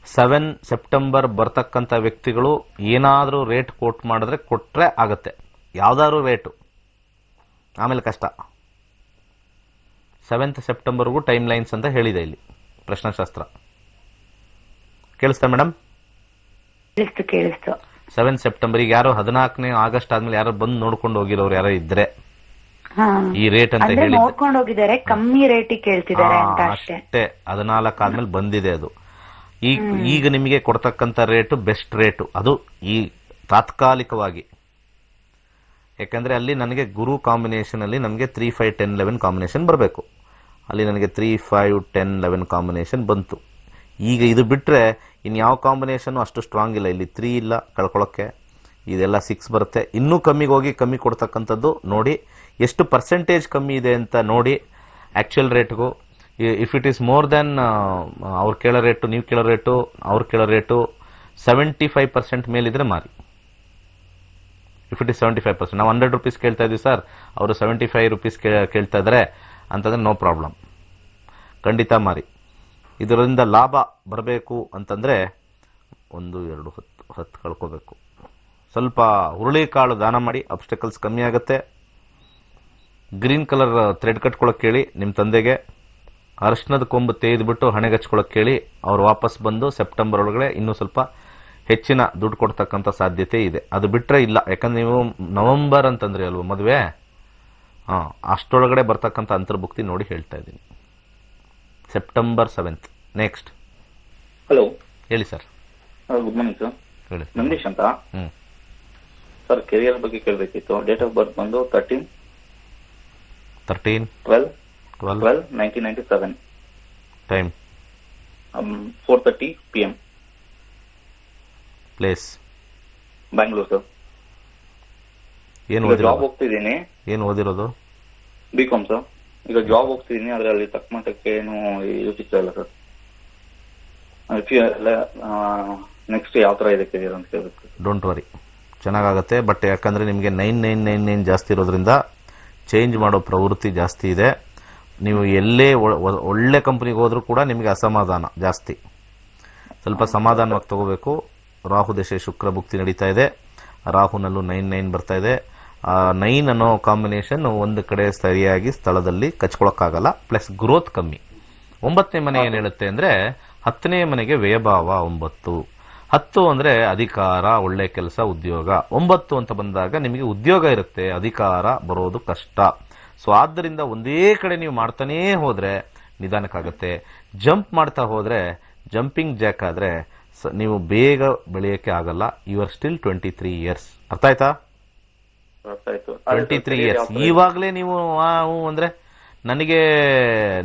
7 ಸೆಪ್ಟೆಂಬರ್ ಬರ್ತಕ್ಕಂಥ ವ್ಯಕ್ತಿಗಳು ಏನಾದರೂ ರೇಟ್ ಕೋಟ್ ಮಾಡಿದ್ರೆ ಕೊಟ್ಟರೆ ಆಗುತ್ತೆ. ಯಾವ್ದಾದ್ರು ರೇಟು, ಆಮೇಲೆ ಕಷ್ಟ. 7th ಸೆಪ್ಟೆಂಬರ್ಗೂ ಟೈಮ್ ಲೈನ್ಸ್ ಅಂತ ಹೇಳಿದೆ ಇಲ್ಲಿ ಪ್ರಶ್ನಾಶಾಸ್ತ್ರ. ಕೇಳಿಸ್ತಾ ಮೇಡಮ್? ಕೇಳಿಸ್ತು. 7 ಸೆಪ್ಟೆಂಬರ್. ಈಗ ಯಾರೋ 14ನೇ ಆಗಸ್ಟ್ ಆದ್ಮೇಲೆ ಯಾರೋ ಬಂದು ನೋಡ್ಕೊಂಡು ಹೋಗಿರೋರು ಯಾರೋ ಇದ್ರೆ ಈ ರೇಟ್ ಅಂತ ಹೇಳಿ ನೋಡ್ಕೊಂಡು ಹೋಗಿದ್ದಾರೆ, ಕಮ್ಮಿ ರೇಟಿಗೆ ಕೇಳ್ತಿದ್ದಾರೆ ಅಂತ ಅಷ್ಟೇ. 14 ಆದ್ಮೇಲೆ ಬಂದಿದೆ ಅದು. ಈಗ ನಿಮಗೆ ಕೊಡ್ತಕ್ಕಂಥ ರೇಟು ಬೆಸ್ಟ್ ರೇಟು, ಅದು ಈ ತಾತ್ಕಾಲಿಕವಾಗಿ. ಯಾಕಂದ್ರೆ ಅಲ್ಲಿ ನನಗೆ ಗುರು ಕಾಂಬಿನೇಷನ್ ಅಲ್ಲಿ ನನಗೆ 3-5-10-11 ಕಾಂಬಿನೇಷನ್ ಬರಬೇಕು. ಅಲ್ಲಿ ನನಗೆ 3-5-10-11 ಕಾಂಬಿನೇಷನ್ ಬಂತು. ಈಗ ಇದು ಬಿಟ್ರೆ ಇನ್ಯಾವ ಕಾಂಬಿನೇಷನ್ ಅಷ್ಟು ಸ್ಟ್ರಾಂಗ್ ಇಲ್ಲ. ಇಲ್ಲಿ 3 ಇಲ್ಲ ಕಳ್ಕೊಳ್ಳೋಕ್ಕೆ, ಇದೆಲ್ಲ 6 ಬರುತ್ತೆ. ಇನ್ನೂ ಕಮ್ಮಿಗೆ ಹೋಗಿ ಕಮ್ಮಿ ಕೊಡ್ತಕ್ಕಂಥದ್ದು ನೋಡಿ. ಎಷ್ಟು ಪರ್ಸೆಂಟೇಜ್ ಕಮ್ಮಿ ಇದೆ ಅಂತ ನೋಡಿ ಆಕ್ಚುಯಲ್ ರೇಟ್ಗೂ. If it is more then ಅವ್ರು ಕೇಳೋ ರೇಟು, ನೀವು ಕೇಳೋ ರೇಟು, ಅವ್ರು ಕೇಳೋ ರೇಟು 75% ಮೇಲಿದ್ರೆ ಮಾರಿ. ಇಫ್ ಇಟ್ ಇಸ್ 75%, ನಾವು 100 ರೂಪೀಸ್ ಕೇಳ್ತಾ ಇದ್ದೀವಿ ಸರ್, ಅವರು 75 ರೂಪೀಸ್ ಕೇಳ್ತಾ ಇದ್ದಾರೆ ಅಂತಂದ್ರೆ ನೋ ಪ್ರಾಬ್ಲಮ್, ಖಂಡಿತ ಮಾರಿ. ಇದರಿಂದ ಲಾಭ ಬರಬೇಕು ಅಂತಂದರೆ 1, 2, 10 ಕಳ್ಕೋಬೇಕು. ಸ್ವಲ್ಪ ಹುರುಳಿಕಾಳು ದಾನ ಮಾಡಿ, ಅಬ್ಸ್ಟಕಲ್ಸ್ ಕಮ್ಮಿ ಆಗುತ್ತೆ. ಗ್ರೀನ್ ಕಲರ್ ಥ್ರೆಡ್ ಕಟ್ಕೊಳಕ್ಕೆ ಕೇಳಿ ನಿಮ್ಮ ತಂದೆಗೆ. ಅರಿಶಿನದ ಕೊಂಬು ತೆಗೆದುಬಿಟ್ಟು ಹಣೆಗಚ್ಕೊಳಕ್ಕೆ ಕೇಳಿ. ಅವ್ರು ವಾಪಸ್ ಬಂದು ಸೆಪ್ಟೆಂಬರ್ ಒಳಗಡೆ ಇನ್ನೂ ಸ್ವಲ್ಪ ಹೆಚ್ಚಿನ ದುಡ್ಡು ಕೊಡ್ತಕ್ಕಂಥ ಸಾಧ್ಯತೆ ಇದೆ. ಅದು ಬಿಟ್ಟರೆ ಇಲ್ಲ. ಯಾಕಂದ್ರೆ ನೀವು ನವೆಂಬರ್ ಅಂತಂದ್ರೆ ಅಲ್ವ ಮದುವೆ, ಅಷ್ಟೊಳಗಡೆ ಬರ್ತಕ್ಕಂಥ ಅಂತರ್ಭುಕ್ತಿ ನೋಡಿ ಹೇಳ್ತಾ ಇದ್ದೀನಿ. September 7th. ನೆಕ್ಸ್ಟ್. ಹಲೋ, ಹೇಳಿ ಸರ್. Good morning sir. ಹೇಳಿ. ನಂದೀಶ್ ಅಂತ ಸರ್. ಕೆರಿಯರ್ ಬಗ್ಗೆ ಕೇಳಬೇಕಿತ್ತು. ಡೇಟ್ ಆಫ್ ಬರ್ತ್ ಬಂದು 13/12/1997. Time 4:30 PM. Place Bangalore sir. ಏನು ಜಾಬ್ ಹೋಗ್ತಿದ್ದೀನಿ. ಏನು ಓದಿರೋದು? B.Com sir. ಈಗ ಜಾಬ್ ಹೋಗ್ತಿದ್ದೀನಿ, ಆದ್ರೆ ಅಲ್ಲಿ ತಕ್ಕ ಮಟ್ಟಕ್ಕೆ ಏನು ಯೋಚಿಸ್ತಾ ಇಲ್ಲ ಸರ್. ನೆಕ್ಸ್ಟ್ ಯಾವ ತರ ಇದೆ ಕೆರಿಯರ್ ಅಂತ ಕೇಳಬೇಕು. ಡೋಂಟ್ ವರಿ, ಚೆನ್ನಾಗಾಗತ್ತೆ. ಬಟ್ ಯಾಕಂದ್ರೆ ನಿಮಗೆ 9999 ಜಾಸ್ತಿ ಇರೋದ್ರಿಂದ ಚೇಂಜ್ ಮಾಡೋ ಪ್ರವೃತ್ತಿ ಜಾಸ್ತಿ ಇದೆ. ನೀವು ಎಲ್ಲೇ ಒಳ್ಳೆ ಕಂಪ್ನಿಗೆ ಹೋದ್ರೂ ಕೂಡ ನಿಮಗೆ ಅಸಮಾಧಾನ ಜಾಸ್ತಿ. ಸ್ವಲ್ಪ ಸಮಾಧಾನವಾಗಿ ತಗೋಬೇಕು. ರಾಹು ದಶೆ ಶುಕ್ರ ಭುಕ್ತಿ ನಡೀತಾ ಇದೆ. ರಾಹುನಲ್ಲೂ 9 ಬರ್ತಾ ಇದೆ. 9 ಅನ್ನೋ ಕಾಂಬಿನೇಷನ್ ಒಂದು ಕಡೆ ಸರಿಯಾಗಿ ಸ್ಥಳದಲ್ಲಿ ಕಚ್ಕೊಳಕ್ಕಾಗಲ್ಲ. ಪ್ಲಸ್ ಗ್ರೋತ್ ಕಮ್ಮಿ. 9ನೇ ಮನೆ ಏನ್ ಹೇಳುತ್ತೆ ಅಂದ್ರೆ 10ನೇ ಮನೆಗೆ ವ್ಯಯಭಾವ 9. 10 ಅಂದ್ರೆ ಅಧಿಕಾರ, ಒಳ್ಳೆ ಕೆಲಸ, ಉದ್ಯೋಗ. 9 ಅಂತ ಬಂದಾಗ ನಿಮಗೆ ಉದ್ಯೋಗ ಇರುತ್ತೆ, ಅಧಿಕಾರ ಬರೋದು ಕಷ್ಟ. ಸೊ ಆದ್ದರಿಂದ ಒಂದೇ ಕಡೆ ನೀವು ಮಾಡ್ತಾನೇ ಹೋದ್ರೆ ನಿಧಾನಕ್ಕಾಗತ್ತೆ. ಜಂಪ್ ಮಾಡ್ತಾ ಹೋದ್ರೆ, ಜಂಪಿಂಗ್ ಜಾಕ್ ಆದ್ರೆ ನೀವು ಬೇಗ ಬೆಳೆಯಕ್ಕೆ ಆಗಲ್ಲ. You are still 23 years. ಅರ್ಥ ಆಯ್ತಾ? 23 ಇಯರ್ಸ್. ಇವಾಗಲೇ ನೀವು ಅಂದ್ರೆ ನನಗೆ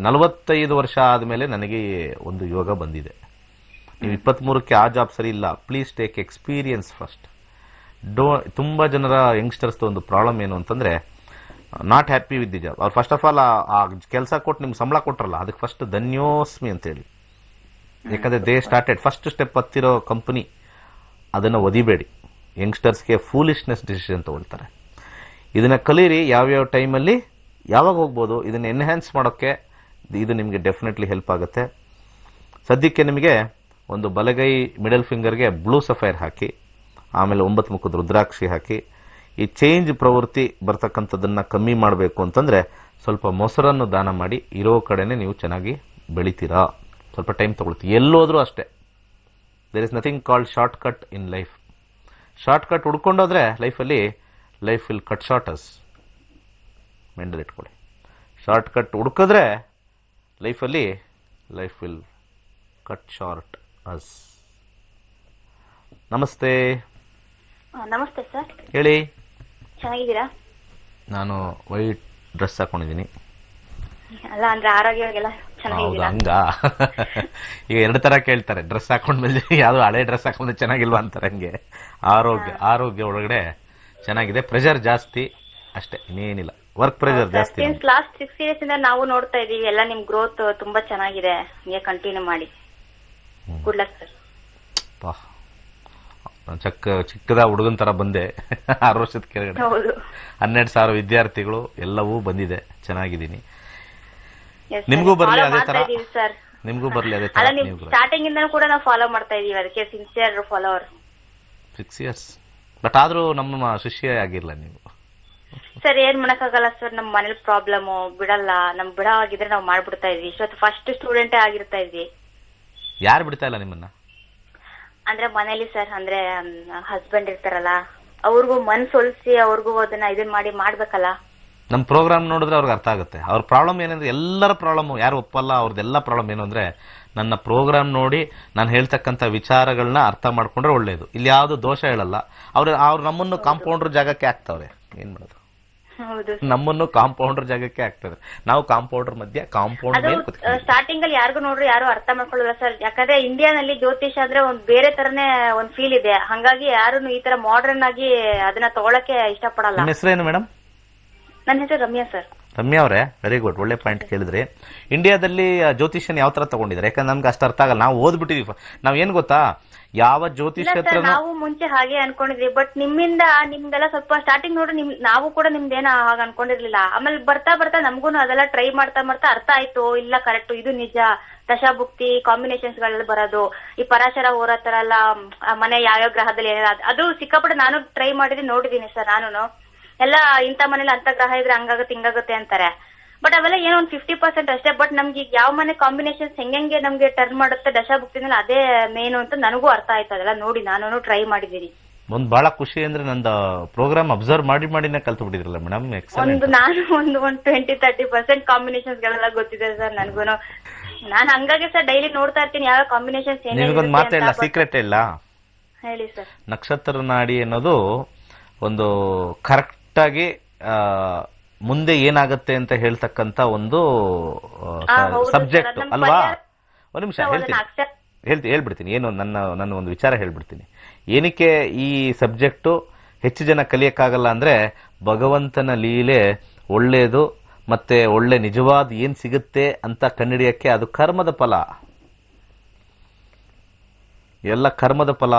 45 ವರ್ಷ ಆದ್ಮೇಲೆ ನನಗೆ ಒಂದು ಯೋಗ ಬಂದಿದೆ. ನೀವು 23ಕ್ಕೆ ಆ ಜಾಬ್ ಸರಿ ಇಲ್ಲ. Please take experience first. ತುಂಬಾ ಜನರ ಯಂಗ್ಸ್ಟರ್ಸ್ ಒಂದು ಪ್ರಾಬ್ಲಮ್ ಏನು ಅಂತಂದ್ರೆ not happy with the job. ಅವ್ರು ಫಸ್ಟ್ ಆಫ್ ಆಲ್ ಆ ಕೆಲಸ ಕೊಟ್ಟು ನಿಮ್ಗೆ ಸಂಬಳ ಕೊಟ್ರಲ್ಲ, ಅದಕ್ಕೆ ಫಸ್ಟ್ ಧನ್ಯೋಸ್ಮಿ ಅಂತ ಹೇಳಿ. ಯಾಕಂದ್ರೆ ದೇ ಸ್ಟಾರ್ಟೆಡ್ ಫಸ್ಟ್ ಸ್ಟೆಪ್ ಹತ್ತಿರೋ ಕಂಪನಿ. ಅದನ್ನ ಒದಿಬೇಡಿ. ಯಂಗ್ಸ್ಟರ್ಸ್ಗೆ ಫೂಲಿಶ್ನೆಸ್ ಡಿಸಿಷನ್ ತಗೊಳ್ತಾರೆ. ಇದನ್ನ ಕಲೀರಿ. ಯಾವ್ಯಾವ ಟೈಮಲ್ಲಿ ಯಾವಾಗ ಹೋಗ್ಬೋದು, ಇದನ್ನ ಎನ್ಹ್ಯಾನ್ಸ್ ಮಾಡೋಕ್ಕೆ ಇದು ನಿಮಗೆ ಡೆಫಿನೆಟ್ಲಿ ಹೆಲ್ಪ್ ಆಗುತ್ತೆ. ಸದ್ಯಕ್ಕೆ ನಿಮಗೆ ಒಂದು ಬಲಗೈ ಮಿಡಲ್ ಫಿಂಗರ್ಗೆ ಬ್ಲೂ ಸಫೈರ್ ಹಾಕಿ, ಆಮೇಲೆ 9 ಮುಖದ ರುದ್ರಾಕ್ಷಿ ಹಾಕಿ, ಈ ಚೇಂಜ್ ಪ್ರವೃತ್ತಿ ಬರ್ತಕ್ಕಂಥದ್ದನ್ನ ಕಮ್ಮಿ ಮಾಡಬೇಕು ಅಂತಂದ್ರೆ ಸ್ವಲ್ಪ ಮೊಸರನ್ನು ದಾನ ಮಾಡಿ. ಇರೋ ಕಡೆನೆ ನೀವು ಚೆನ್ನಾಗಿ ಬೆಳಿತೀರಾ. ಸ್ವಲ್ಪ ಟೈಮ್ ತಗೊಳ್ತೀವಿ. ಎಲ್ಲೋದ್ರೂ ಅಷ್ಟೇ. There is nothing called shortcut in life. Shortcut ಹುಡ್ಕೊಂಡೋದ್ರೆ ಲೈಫಲ್ಲಿ life will cut short us. ಮೆಂಡಲ್ ಇಟ್ಕೊಳ್ಳಿ. ಶಾರ್ಟ್ ಕಟ್ ಹುಡುಕಿದ್ರೆ ಲೈಫಲ್ಲಿ life will cut short us. ನಮಸ್ತೆ. ನಮಸ್ತೆ ಸರ್. ಹೇಳಿ. ಚೆನ್ನಾಗಿದ್ದೀರಾ? ನಾನು ವೈಟ್ ಡ್ರೆಸ್ ಹಾಕೊಂಡಿದ್ದೀನಿ. ಅಲ್ಲ ಅಂದ್ರೆ ಆರೋಗ್ಯವಾಗೆಲ್ಲ ಚೆನ್ನಾಗಿದ್ದೀರಾ? ಹಂಗ ಈಗ 2 ತರ ಕೇಳ್ತಾರೆ. ಡ್ರೆಸ್ ಹಾಕೊಂಡ್ಮೇಲೆ ಯಾವ್ದು ಹಳೆ ಡ್ರೆಸ್ ಹಾಕೊಂಡ್ರೆ ಚೆನ್ನಾಗಿಲ್ವಾ ಅಂತಾರೆ. ಹಂಗೆ ಆರೋಗ್ಯ ಒಳಗಡೆ ಚೆನ್ನಾಗಿದೆ. ಪ್ರೆಷರ್ ಜಾಸ್ತಿ ಅಷ್ಟೇ, ಇನ್ನೇನಿಲ್ಲ. ವರ್ಕ್ ಪ್ರೆಷರ್ ಜಾಸ್ತಿ. ಲಾಸ್ಟ್ 6 ಇಯರ್ಸ್ ಇಂದ ನಾವು ನೋಡ್ತಾ ಇದೀವಿ. ಎಲ್ಲ ನಿಮ್ ಗ್ರೋತ್ ತುಂಬಾ ಚೆನ್ನಾಗಿದೆ. ಹಿಂಗೆ ಕಂಟಿನ್ಯೂ ಮಾಡಿ. Good luck sir. ಚಿಕ್ಕದ ಹುಡುಗನ್ ತರ ಬಂದೆ. 6 ವರ್ಷದ ಕೆಳಗಡೆ 12,000 ವಿದ್ಯಾರ್ಥಿಗಳು ಎಲ್ಲವೂ ಬಂದಿದೆ. ಚೆನ್ನಾಗಿದ್ದೀನಿ. ನಿಮ್ಗೂ ಬರ್ಲಿ ಅದೇ ತರ. ನಿಮ್ಗೂ ಬರ್ಲಿ ಅದೇ ತರ. ಸ್ಟಾರ್ಟಿಂಗ್ ಇಂದ ಕೂಡ ನಾವು ಫಾಲೋ ಮಾಡ್ತಾ ಇದೀವಿ. ಅದಕ್ಕೆ ಸಿನ್ಸಿಯರ್ ಫಾಲೋವರ್. 6 ಇಯರ್ಸ್. ಬಟ್ ಆದ್ರೂ ನಮ್ಮ ಶಿಷ್ಯ ಆಗಿರ್ಲ ನೀವು. ಸರ್ ಏನ್ ಮಾಡಕ್ಕಾಗಲ್ಲ ಸರ್. ನಮ್ ಮನೇಲಿ ಪ್ರಾಬ್ಲಮ್ ಬಿಡಲ್ಲ. ನಮ್ ಬಿಡ ಆಗಿದ್ರೆ ನಾವು ಮಾಡ್ಬಿಡ್ತಾ ಇದ್ವಿ. ಇಷ್ಟೊತ್ತು ಫಸ್ಟ್ ಸ್ಟೂಡೆಂಟೇ ಆಗಿರ್ತಾ ಇದ್ವಿ. ಯಾರು ಬಿಡ್ತಾ ಇಲ್ಲ ನಿಮ್ಮನ್ನ? ಅಂದ್ರೆ ಮನೇಲಿ ಸರ್, ಅಂದ್ರೆ ಹಸ್ಬೆಂಡ್ ಇರ್ತಾರಲ್ಲ, ಅವ್ರಿಗೂ ಮನ್ಸೊಲ್ಸಿ ಅವ್ರಿಗೂ ಅದನ್ನ ಇದನ್ ಮಾಡಿ ಮಾಡ್ಬೇಕಲ್ಲ. ನಮ್ ಪ್ರೋಗ್ರಾಮ್ ನೋಡಿದ್ರೆ ಅವ್ರಿಗೆ ಅರ್ಥ ಆಗುತ್ತೆ. ಅವ್ರ ಪ್ರಾಬ್ಲಮ್ ಏನಂದ್ರೆ, ಎಲ್ಲರ ಪ್ರಾಬ್ಲಮ್ ಯಾರು ಒಪ್ಪಲ್ಲ. ಅವ್ರದ್ದೆಲ್ಲ ಪ್ರಾಬ್ಲಮ್ ಏನು ಅಂದ್ರೆ, ನನ್ನ ಪ್ರೋಗ್ರಾಮ್ ನೋಡಿ ನಾನು ಹೇಳ್ತಕ್ಕಂಥ ವಿಚಾರಗಳನ್ನ ಅರ್ಥ ಮಾಡ್ಕೊಂಡ್ರೆ ಒಳ್ಳೇದು. ಇಲ್ಲಿ ಯಾವ್ದು ದೋಷ ಹೇಳಲ್ಲ. ಅವ್ರು ನಮ್ಮನ್ನು ಕಾಂಪೌಂಡರ್ ಜಾಗಕ್ಕೆ ಹಾಕ್ತವ್ರೆ. ಏನ್ ಮಾಡೋದು? ನಮ್ಮನ್ನು ಕಾಂಪೌಂಡರ್ ಜಾಗಕ್ಕೆ ಹಾಕ್ತಾರೆ. ನಾವು ಕಾಂಪೌಂಡರ್ ಮಧ್ಯೆ ಕಾಂಪೌಂಡ್. ಸ್ಟಾರ್ಟಿಂಗ್ ಅಲ್ಲಿ ಯಾರಿಗೂ ನೋಡ್ರಿ ಯಾರು ಅರ್ಥ ಮಾಡ್ಕೊಳ್ಳಲ್ಲ ಸರ್. ಯಾಕಂದ್ರೆ ಇಂಡಿಯಾನಲ್ಲಿ ಜ್ಯೋತಿಷ ಅಂದ್ರೆ ಒಂದ್ ಬೇರೆ ತರನೇ ಒಂದ್ ಫೀಲ್ ಇದೆ. ಹಂಗಾಗಿ ಯಾರು ಈ ತರ ಮಾಡರ್ನ್ ಆಗಿ ಅದನ್ನ ತಗೊಳಕ್ಕೆ ಇಷ್ಟಪಡಲ್ಲ. ನಿಮ್ಮ ಹೆಸರೇನು ಮೇಡಮ್? ನನ್ನ ಹೆಸರು ರಮ್ಯಾ ಸರ್. ರಮ್ಯಾ ಅವರೇ, ವೆರಿ ಗುಡ್. ಒಳ್ಳೆ ಪಾಯಿಂಟ್ ಕೇಳಿದ್ರಿ. ಇಂಡಿಯಾದಲ್ಲಿ ಜ್ಯೋತಿಷ್ಯನ್ ಯಾವ ತರ ತಗೊಂಡಿದ್ದಾರೆ? ಯಾಕಂದ್ರೆ ನಮ್ಗೆ ಅಷ್ಟು ಅರ್ಥ ಆಗಲ್ಲ. ನಾವು ಓದ್ಬಿಟ್ಟಿದೀವಿ. ನಾವ್ ಏನ್ ಗೊತ್ತಾ, ಯಾವ ಜ್ಯೋತಿಷ್ಯ ಹತ್ರ ನಾವು ಮುಂಚೆ ಹಾಗೆ ಅನ್ಕೊಂಡಿದ್ವಿ. ಬಟ್ ನಿಮ್ಮಿಂದ ನಿಮ್ದೆಲ್ಲ ಸ್ವಲ್ಪ ಸ್ಟಾರ್ಟಿಂಗ್ ನೋಡಿ ನಾವು ಕೂಡ ನಿಮ್ದೇನ ಹಾಗ ಅನ್ಕೊಂಡಿರ್ಲಿಲ್ಲ. ಆಮೇಲೆ ಬರ್ತಾ ಬರ್ತಾ ನಮ್ಗೂ ಅದೆಲ್ಲ ಟ್ರೈ ಮಾಡ್ತಾ ಅರ್ಥ ಆಯ್ತು. ಇಲ್ಲ ಕರೆಕ್ಟ್, ಇದು ನಿಜ. ದಶಾಭುಕ್ತಿ ಕಾಂಬಿನೇಷನ್ಸ್ ಗಳಲ್ಲಿ ಬರೋದು, ಈ ಪರಾಶರ ಹೋರ ತರ ಎಲ್ಲ ಮನೆ ಯಾವ್ಯಾವ ಗ್ರಹದಲ್ಲಿ ಅದು ಸಿಕ್ಕಾಪಟ್ಟೆ ನಾನು ಟ್ರೈ ಮಾಡಿದೀನಿ, ನೋಡಿದೀನಿ ಸರ್. ನಾನು ಎಲ್ಲ ಇಂಥ ಮನೇಲಿ ಅಂತ ಗ್ರಹ ಇದ್ರೆ ಹಂಗಾಗುತ್ತೆ ಹಿಂಗಾಗುತ್ತೆ ಅಂತಾರೆ. ಬಟ್ ಅವೆಲ್ಲ ಏನೋ ಒಂದು 50% ಅಷ್ಟೇ. ಬಟ್ ನಮ್ಗೆ ಈಗ ಯಾವ ಮನೆ ಕಾಂಬಿನೇಷನ್ಸ್ ಹೆಂಗೆ ನಮ್ಗೆ ಟರ್ನ್ ಮಾಡುತ್ತೆ ದಶಾಭುಕ್ತಿನಲ್ಲಿ, ಅದೇ ಮೇನು ಅಂತ ನನಗೂ ಅರ್ಥ ಆಯ್ತು. ಅದೆಲ್ಲ ನೋಡಿ ನಾನು ಟ್ರೈ ಮಾಡಿದೀನಿ. ಒಂದ್ ಬಹಳ ಖುಷಿ ಅಂದ್ರೆ ನಂದು ಪ್ರೋಗ್ರಾಮ್ ಅಬ್ಸರ್ವ್ ಮಾಡಿನೇ ಕಲ್ತು ಬಿಟ್ಟಿದ್ರಲ್ಲ ಮೇಡಮ್. ನಾನು ಒಂದು 20-30% ಕಾಂಬಿನೇಷನ್ಸ್ ಗಳೆಲ್ಲ ಗೊತ್ತಿದೆ ಸರ್ ನನಗೂ. ನಾನು ಹಂಗಾಗಿ ಸರ್ ಡೈಲಿ ನೋಡ್ತಾ ಇರ್ತೀನಿ ಯಾವ ಕಾಂಬಿನೇಷನ್ಸ್ ಏನಿದೆ. ನಿಮಗೊಂದು ಮಾತು ಹೇಳ, ಸೀಕ್ರೆಟ್ ಇಲ್ಲ. ಹೇಳಿ ಸರ್. ನಕ್ಷತ್ರ ನಾಡಿ ಅನ್ನೋದು ಒಂದು ಕರೆಕ್ಟ್ ಆಗಿ ಮುಂದೆ ಏನಾಗುತ್ತೆ ಅಂತ ಹೇಳ್ತಕ್ಕಂತ ಒಂದು ಸಬ್ಜೆಕ್ಟ್ ಅಲ್ವಾ? ಒಂದ್ ನಿಮಿಷ ಹೇಳ್ಬಿಡ್ತೀನಿ. ಏನು ನನ್ನ ಒಂದು ವಿಚಾರ ಹೇಳ್ಬಿಡ್ತೀನಿ. ಏನಕ್ಕೆ ಈ ಸಬ್ಜೆಕ್ಟು ಹೆಚ್ಚು ಜನ ಕಲಿಯಕ್ಕಾಗಲ್ಲ ಅಂದ್ರೆ, ಭಗವಂತನ ಲೀಲೆ ಒಳ್ಳೇದು ಮತ್ತೆ ಒಳ್ಳೆ ನಿಜವಾದ ಏನ್ ಸಿಗುತ್ತೆ ಅಂತ ಕಂಡುಹಿಡಿಯಕ್ಕೆ ಅದು ಕರ್ಮದ ಫಲ. ಎಲ್ಲ ಕರ್ಮದ ಫಲ.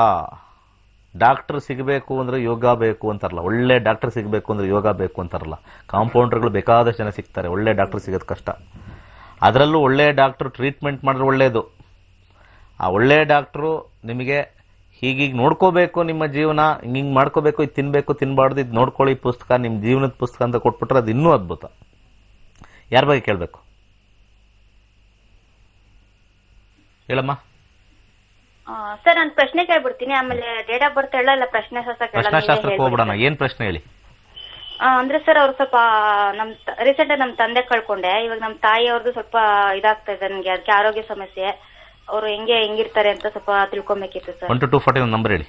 ಡಾಕ್ಟರ್ ಸಿಗಬೇಕು ಅಂದ್ರೆ ಯೋಗ ಬೇಕು ಅಂತಾರಲ್ಲ, ಒಳ್ಳೆ ಡಾಕ್ಟರ್ ಸಿಗಬೇಕು ಅಂದ್ರೆ ಯೋಗ ಬೇಕು ಅಂತಾರಲ್ಲ. ಕಾಂಪೌಂಡರ್ಗಳು ಬೇಕಾದಷ್ಟು ಜನ ಸಿಗ್ತಾರೆ, ಒಳ್ಳೆ ಡಾಕ್ಟರ್ ಸಿಗೋದು ಕಷ್ಟ. ಅದರಲ್ಲೂ ಒಳ್ಳೆ ಡಾಕ್ಟರ್ ಟ್ರೀಟ್ಮೆಂಟ್ ಮಾಡಿದ್ರೆ ಒಳ್ಳೇದು. ಆ ಒಳ್ಳೆ ಡಾಕ್ಟ್ರು ನಿಮಗೆ ಹೀಗೀಗ ನೋಡ್ಕೋಬೇಕು, ನಿಮ್ಮ ಜೀವನ ಹಿಂಗೆ ಮಾಡ್ಕೋಬೇಕು, ಇದು ತಿನ್ಬೇಕು ತಿನ್ಬಾರ್ದು, ಇದು ನೋಡ್ಕೊಳ್ಳಿ ಪುಸ್ತಕ, ನಿಮ್ಮ ಜೀವನದ ಪುಸ್ತಕ ಅಂತ ಕೊಟ್ಬಿಟ್ರೆ ಅದು ಇನ್ನೂ ಅದ್ಭುತ. ಯಾರ ಬಗ್ಗೆ ಕೇಳಬೇಕು ಹೇಳಮ್ಮ? ಸರ್ ನಾನು ಪ್ರಶ್ನೆ ಕೇಳ್ಬಿಡ್ತೀನಿ, ಆಮೇಲೆ ಡೇಟ್ ಆಫ್ ಬರ್ತ್ ಎಲ್ಲ ಪ್ರಶ್ನಾಶಾಸ್ತ್ರಕ್ಕೆ ಹೋಗ್ಬಿಡೋಣ. ಏನ್ ಪ್ರಶ್ನೆ ಹೇಳಿ? ಅಂದ್ರೆ ಸರ್ ಅವ್ರು ಸ್ವಲ್ಪ ರೀಸೆಂಟ್ ಆಗಿ ನಮ್ ತಂದೆ ಕಳ್ಕೊಂಡೆ. ಇವಾಗ ನಮ್ ತಾಯಿ ಅವ್ರದ್ದು ಸ್ವಲ್ಪ ಇದಾಗ್ತಾ ಇದೆ ನನ್ಗೆ, ಅದಕ್ಕೆ ಆರೋಗ್ಯ ಸಮಸ್ಯೆ. ಅವರು ಹೆಂಗಿರ್ತಾರೆ ಅಂತ ಸ್ವಲ್ಪ ತಿಳ್ಕೊಬೇಕಿತ್ತು ಸರ್. 1 to 240 ನಂಬರ್ ಹೇಳಿ.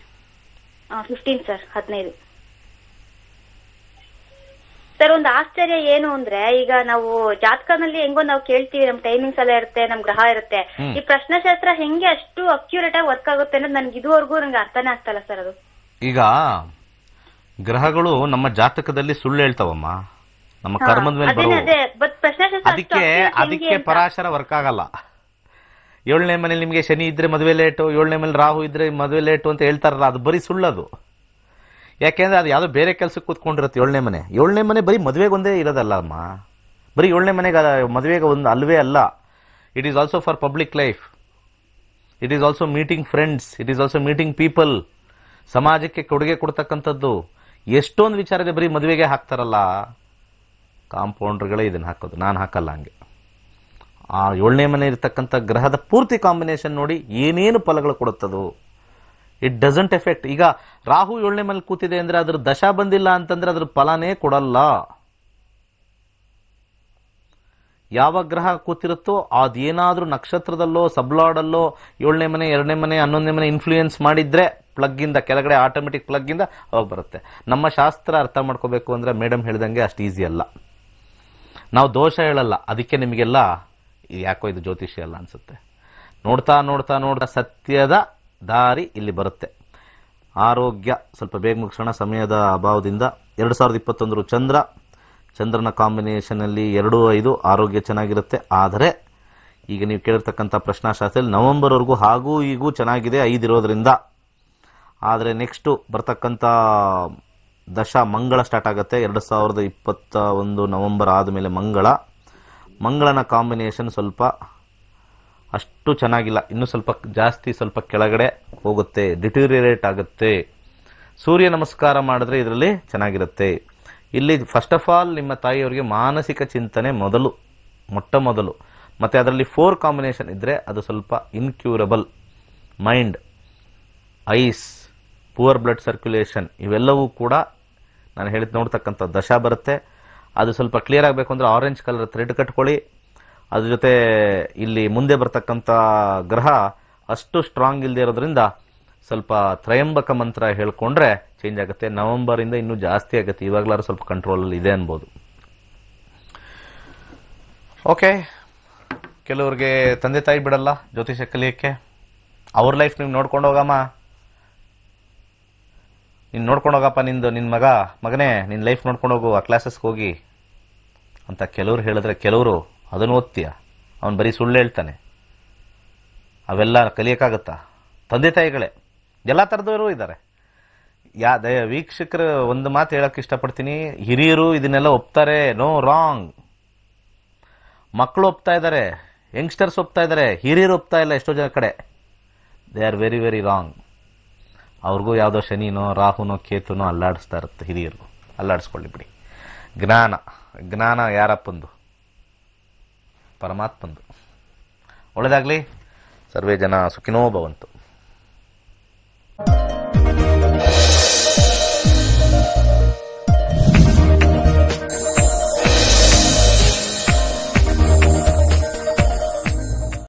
15 ಸರ್, 15. ಸರ್ ಒಂದು ಆಶ್ಚರ್ಯ ಏನು ಅಂದ್ರೆ, ಈಗ ನಾವು ಜಾತಕನಲ್ಲಿ ಹೆಂಗೋ ನಾವು ಕೇಳ್ತೀವಿ, ನಮ್ ಟೈಮಿಂಗ್ಸ್ ಎಲ್ಲ ಇರುತ್ತೆ, ನಮ್ ಗ್ರಹ ಇರುತ್ತೆ. ಈ ಪ್ರಶ್ನಾಶಾಸ್ತ್ರ ಹೆಂಗೆ ಅಷ್ಟು ಅಕ್ಯುರೇಟ್ ಆಗಿ ವರ್ಕ್ ಆಗುತ್ತೆ ಅನ್ನೋದು ನನ್ಗೆ ಇದುವರೆಗೂ ನಂಗೆ ಅರ್ಥನೇ ಆಗ್ತಲ್ಲ ಸರ್. ಅದು ಈಗ ಗ್ರಹಗಳು ನಮ್ಮ ಜಾತಕದಲ್ಲಿ ಸುಳ್ಳು ಹೇಳ್ತಾವಮ್ಮ, ನಮ್ಮ ಕರ್ಮದ ಮೇಲೆ ಬರುವ. ಅದಕ್ಕೆ ಪರಾಶರ ವರ್ಕ್ ಆಗಲ್ಲ. 7ನೇ ಮನೇಲಿ ನಿಮಗೆ ಶನಿ ಇದ್ರೆ ಮದುವೆ ಲೇಟು, 7ನೇ ಮನೇಲಿ ರಾಹು ಇದ್ರೆ ಮದುವೆ ಲೇಟು ಅಂತ ಹೇಳ್ತಾರಲ್ಲ, ಅದು ಬರೀ ಸುಳ್ಳದು. ಯಾಕೆಂದ್ರೆ ಅದು ಯಾವುದೋ ಬೇರೆ ಕೆಲಸಕ್ಕೆ ಕೂತ್ಕೊಂಡಿರುತ್ತೆ 7ನೇ ಮನೆ. 7ನೇ ಮನೆ ಬರೀ ಮದುವೆಗೊಂದೇ ಇರೋದಲ್ಲ ಅಮ್ಮ, ಬರೀ 7ನೇ ಮನೆಗೆ ಮದುವೆಗೆ ಒಂದು ಅಲ್ವೇ ಅಲ್ಲ. It is also for public life, it is also meeting friends, it is also meeting people. ಸಮಾಜಕ್ಕೆ ಕೊಡುಗೆ ಕೊಡ್ತಕ್ಕಂಥದ್ದು ಎಷ್ಟೊಂದು ವಿಚಾರ ಇದೆ. ಬರೀ ಮದುವೆಗೆ ಹಾಕ್ತಾರಲ್ಲ ಕಾಂಪೌಂಡರ್ಗಳೇ ಇದನ್ನು ಹಾಕೋದು, ನಾನು ಹಾಕಲ್ಲ ಹಂಗೆ. ಆ 7ನೇ ಮನೆ ಇರತಕ್ಕಂಥ ಗ್ರಹದ ಪೂರ್ತಿ ಕಾಂಬಿನೇಷನ್ ನೋಡಿ ಏನೇನು ಫಲಗಳು ಕೊಡುತ್ತದು. It doesn't effect. ಈಗ ರಾಹು 7ನೇ ಮನೆ ಕೂತಿದೆ ಅಂದ್ರೆ ಅದ್ರ ದಶಾ ಬಂದಿಲ್ಲ ಅಂತಂದ್ರೆ ಅದ್ರ ಫಲನೇ ಕೊಡಲ್ಲ. ಯಾವ ಗ್ರಹ ಕೂತಿರುತ್ತೋ ಅದೇನಾದ್ರೂ ನಕ್ಷತ್ರದಲ್ಲೋ ಸಬ್ಲಾಡಲ್ಲೋ 7ನೇ ಮನೆ 2ನೇ ಮನೆ 11ನೇ ಮನೆ ಇನ್ಫ್ಲೂಯೆನ್ಸ್ ಮಾಡಿದ್ರೆ ಪ್ಲಗ್ ಇಂದ ಕೆಳಗಡೆ ಆಟೋಮೆಟಿಕ್ ಪ್ಲಗ್ ಇಂದ ಅವಾಗ ಬರುತ್ತೆ. ನಮ್ಮ ಶಾಸ್ತ್ರ ಅರ್ಥ ಮಾಡ್ಕೋಬೇಕು ಅಂದ್ರೆ ಮೇಡಮ್ ಹೇಳ್ದಂಗೆ ಅಷ್ಟು ಈಸಿ ಅಲ್ಲ. ನಾವು ದೋಷ ಹೇಳಲ್ಲ, ಅದಕ್ಕೆ ನಿಮಗೆಲ್ಲ ಯಾಕೋ ಇದು ಜ್ಯೋತಿಷ್ಯ ಅಲ್ಲ ಅನ್ಸುತ್ತೆ. ನೋಡ್ತಾ ನೋಡ್ತಾ ನೋಡ್ತಾ ಸತ್ಯದ ದಾರಿ ಇಲ್ಲಿ ಬರುತ್ತೆ. ಆರೋಗ್ಯ ಸ್ವಲ್ಪ ಬೇಗ ಮುಗಿಸೋಣ ಸಮಯದ ಅಭಾವದಿಂದ. 2021 ಚಂದ್ರನ ಕಾಂಬಿನೇಷನ್ ಅಲ್ಲಿ 2-5 ಆರೋಗ್ಯ ಚೆನ್ನಾಗಿರುತ್ತೆ. ಆದರೆ ಈಗ ನೀವು ಕೇಳಿರ್ತಕ್ಕಂಥ ಪ್ರಶ್ನಾಶಾಸ್ತ್ರದಲ್ಲಿ ನವೆಂಬರ್ವರೆಗೂ ಹಾಗೂ ಈಗೂ ಚೆನ್ನಾಗಿದೆ 5 ಇರೋದ್ರಿಂದ. ಆದರೆ ನೆಕ್ಸ್ಟು ಬರ್ತಕ್ಕಂಥ ದಶ ಮಂಗಳ ಸ್ಟಾರ್ಟ್ ಆಗುತ್ತೆ 2021 ನವೆಂಬರ್ ಆದಮೇಲೆ. ಮಂಗಳನ ಕಾಂಬಿನೇಷನ್ ಸ್ವಲ್ಪ ಅಷ್ಟು ಚೆನ್ನಾಗಿಲ್ಲ, ಇನ್ನೂ ಸ್ವಲ್ಪ ಜಾಸ್ತಿ ಸ್ವಲ್ಪ ಕೆಳಗಡೆ ಹೋಗುತ್ತೆ, ಡಿಟೀರಿಯರೇಟ್ ಆಗುತ್ತೆ. ಸೂರ್ಯ ನಮಸ್ಕಾರ ಮಾಡಿದ್ರೆ ಇದರಲ್ಲಿ ಚೆನ್ನಾಗಿರುತ್ತೆ. ಇಲ್ಲಿ ಫಸ್ಟ್ ಆಫ್ ಆಲ್ ನಿಮ್ಮ ತಾಯಿಯವರಿಗೆ ಮಾನಸಿಕ ಚಿಂತನೆ ಮೊಟ್ಟ ಮೊದಲು. ಮತ್ತೆ ಅದರಲ್ಲಿ 4 ಕಾಂಬಿನೇಷನ್ ಇದ್ರೆ ಅದು ಸ್ವಲ್ಪ incurable. Mind, ice, poor blood circulation ಇವೆಲ್ಲವೂ ಕೂಡ ನಾನು ಹೇಳಿದ್ ನೋಡ್ತಕ್ಕಂಥ ದಶಾ ಬರುತ್ತೆ. ಅದು ಸ್ವಲ್ಪ ಕ್ಲಿಯರ್ ಆಗಬೇಕು ಅಂದ್ರೆ ಆರೆಂಜ್ ಕಲರ್ ಥ್ರೆಡ್ ಕಟ್ಕೊಳ್ಳಿ. ಅದ್ರ ಜೊತೆ ಇಲ್ಲಿ ಮುಂದೆ ಬರ್ತಕ್ಕಂಥ ಗ್ರಹ ಅಷ್ಟು ಸ್ಟ್ರಾಂಗ್ ಇಲ್ಲದೆ ಇರೋದ್ರಿಂದ ಸ್ವಲ್ಪ ತ್ರಯಂಬಕ ಮಂತ್ರ ಹೇಳ್ಕೊಂಡ್ರೆ ಚೇಂಜ್ ಆಗುತ್ತೆ. ನವೆಂಬರ್ ಇಂದ ಇನ್ನೂ ಜಾಸ್ತಿ ಆಗುತ್ತೆ, ಇವಾಗಲಾರು ಸ್ವಲ್ಪ ಕಂಟ್ರೋಲಲ್ಲಿ ಇದೆ ಅನ್ಬೋದು. ಓಕೆ, ಕೆಲವ್ರಿಗೆ ತಂದೆ ತಾಯಿ ಬಿಡಲ್ಲ ಜ್ಯೋತಿಷ ಕಲಿಯಕ್ಕೆ. ಅವ್ರ ಲೈಫ್ ನೀವು ನೋಡ್ಕೊಂಡು ಹೋಗಮ್ಮ, ನೀನು ನೋಡ್ಕೊಂಡು ಹೋಗಪ್ಪ, ನಿನ್ನ ಮಗನೇ ನಿನ್ನ ಲೈಫ್ ನೋಡ್ಕೊಂಡು ಹೋಗು, ಆ ಕ್ಲಾಸಸ್ಗೆ ಹೋಗಿ ಅಂತ ಕೆಲವ್ರು ಹೇಳಿದ್ರೆ, ಕೆಲವರು ಅದನ್ನು ಓದ್ತೀಯ ಅವನು ಬರೀ ಸುಳ್ಳು ಹೇಳ್ತಾನೆ. ಅವೆಲ್ಲ ಕಲಿಯಕ್ಕಾಗತ್ತಾ? ತಂದೆ ತಾಯಿಗಳೇ ಎಲ್ಲ ಥರದವರು ಇದ್ದಾರೆ. ವೀಕ್ಷಕರು ಒಂದು ಮಾತು ಹೇಳಕ್ ಇಷ್ಟಪಡ್ತೀನಿ, ಹಿರಿಯರು ಇದನ್ನೆಲ್ಲ ಒಪ್ತಾರೆ, ನೋ ರಾಂಗ್. ಮಕ್ಕಳು ಒಪ್ತಾ ಇದ್ದಾರೆ, ಯಂಗ್ಸ್ಟರ್ಸ್ ಒಪ್ತಾ ಇದ್ದಾರೆ, ಹಿರಿಯರು ಒಪ್ತಾ ಇಲ್ಲ ಎಷ್ಟೋ ಜನ ಕಡೆ. They are very very wrong. ಅವ್ರಿಗೂ ಯಾವುದೋ ಶನಿನೋ ರಾಹುನೋ ಕೇತುನೋ ಅಲ್ಲಾಡಿಸ್ತಾ ಇರುತ್ತೆ. ಹಿರಿಯರು ಅಲ್ಲಾಡಿಸ್ಕೊಳ್ಳಿ ಬಿಡಿ. ಜ್ಞಾನ ಯಾರಪ್ಪಂದು? ಪರಮಾತ್ಮಂದು. ಒಳ್ಳೆದಾಗ್ಲಿ. ಸರ್ವೇ ಜನ ಸುಖಿನೋ ಭವಂತು.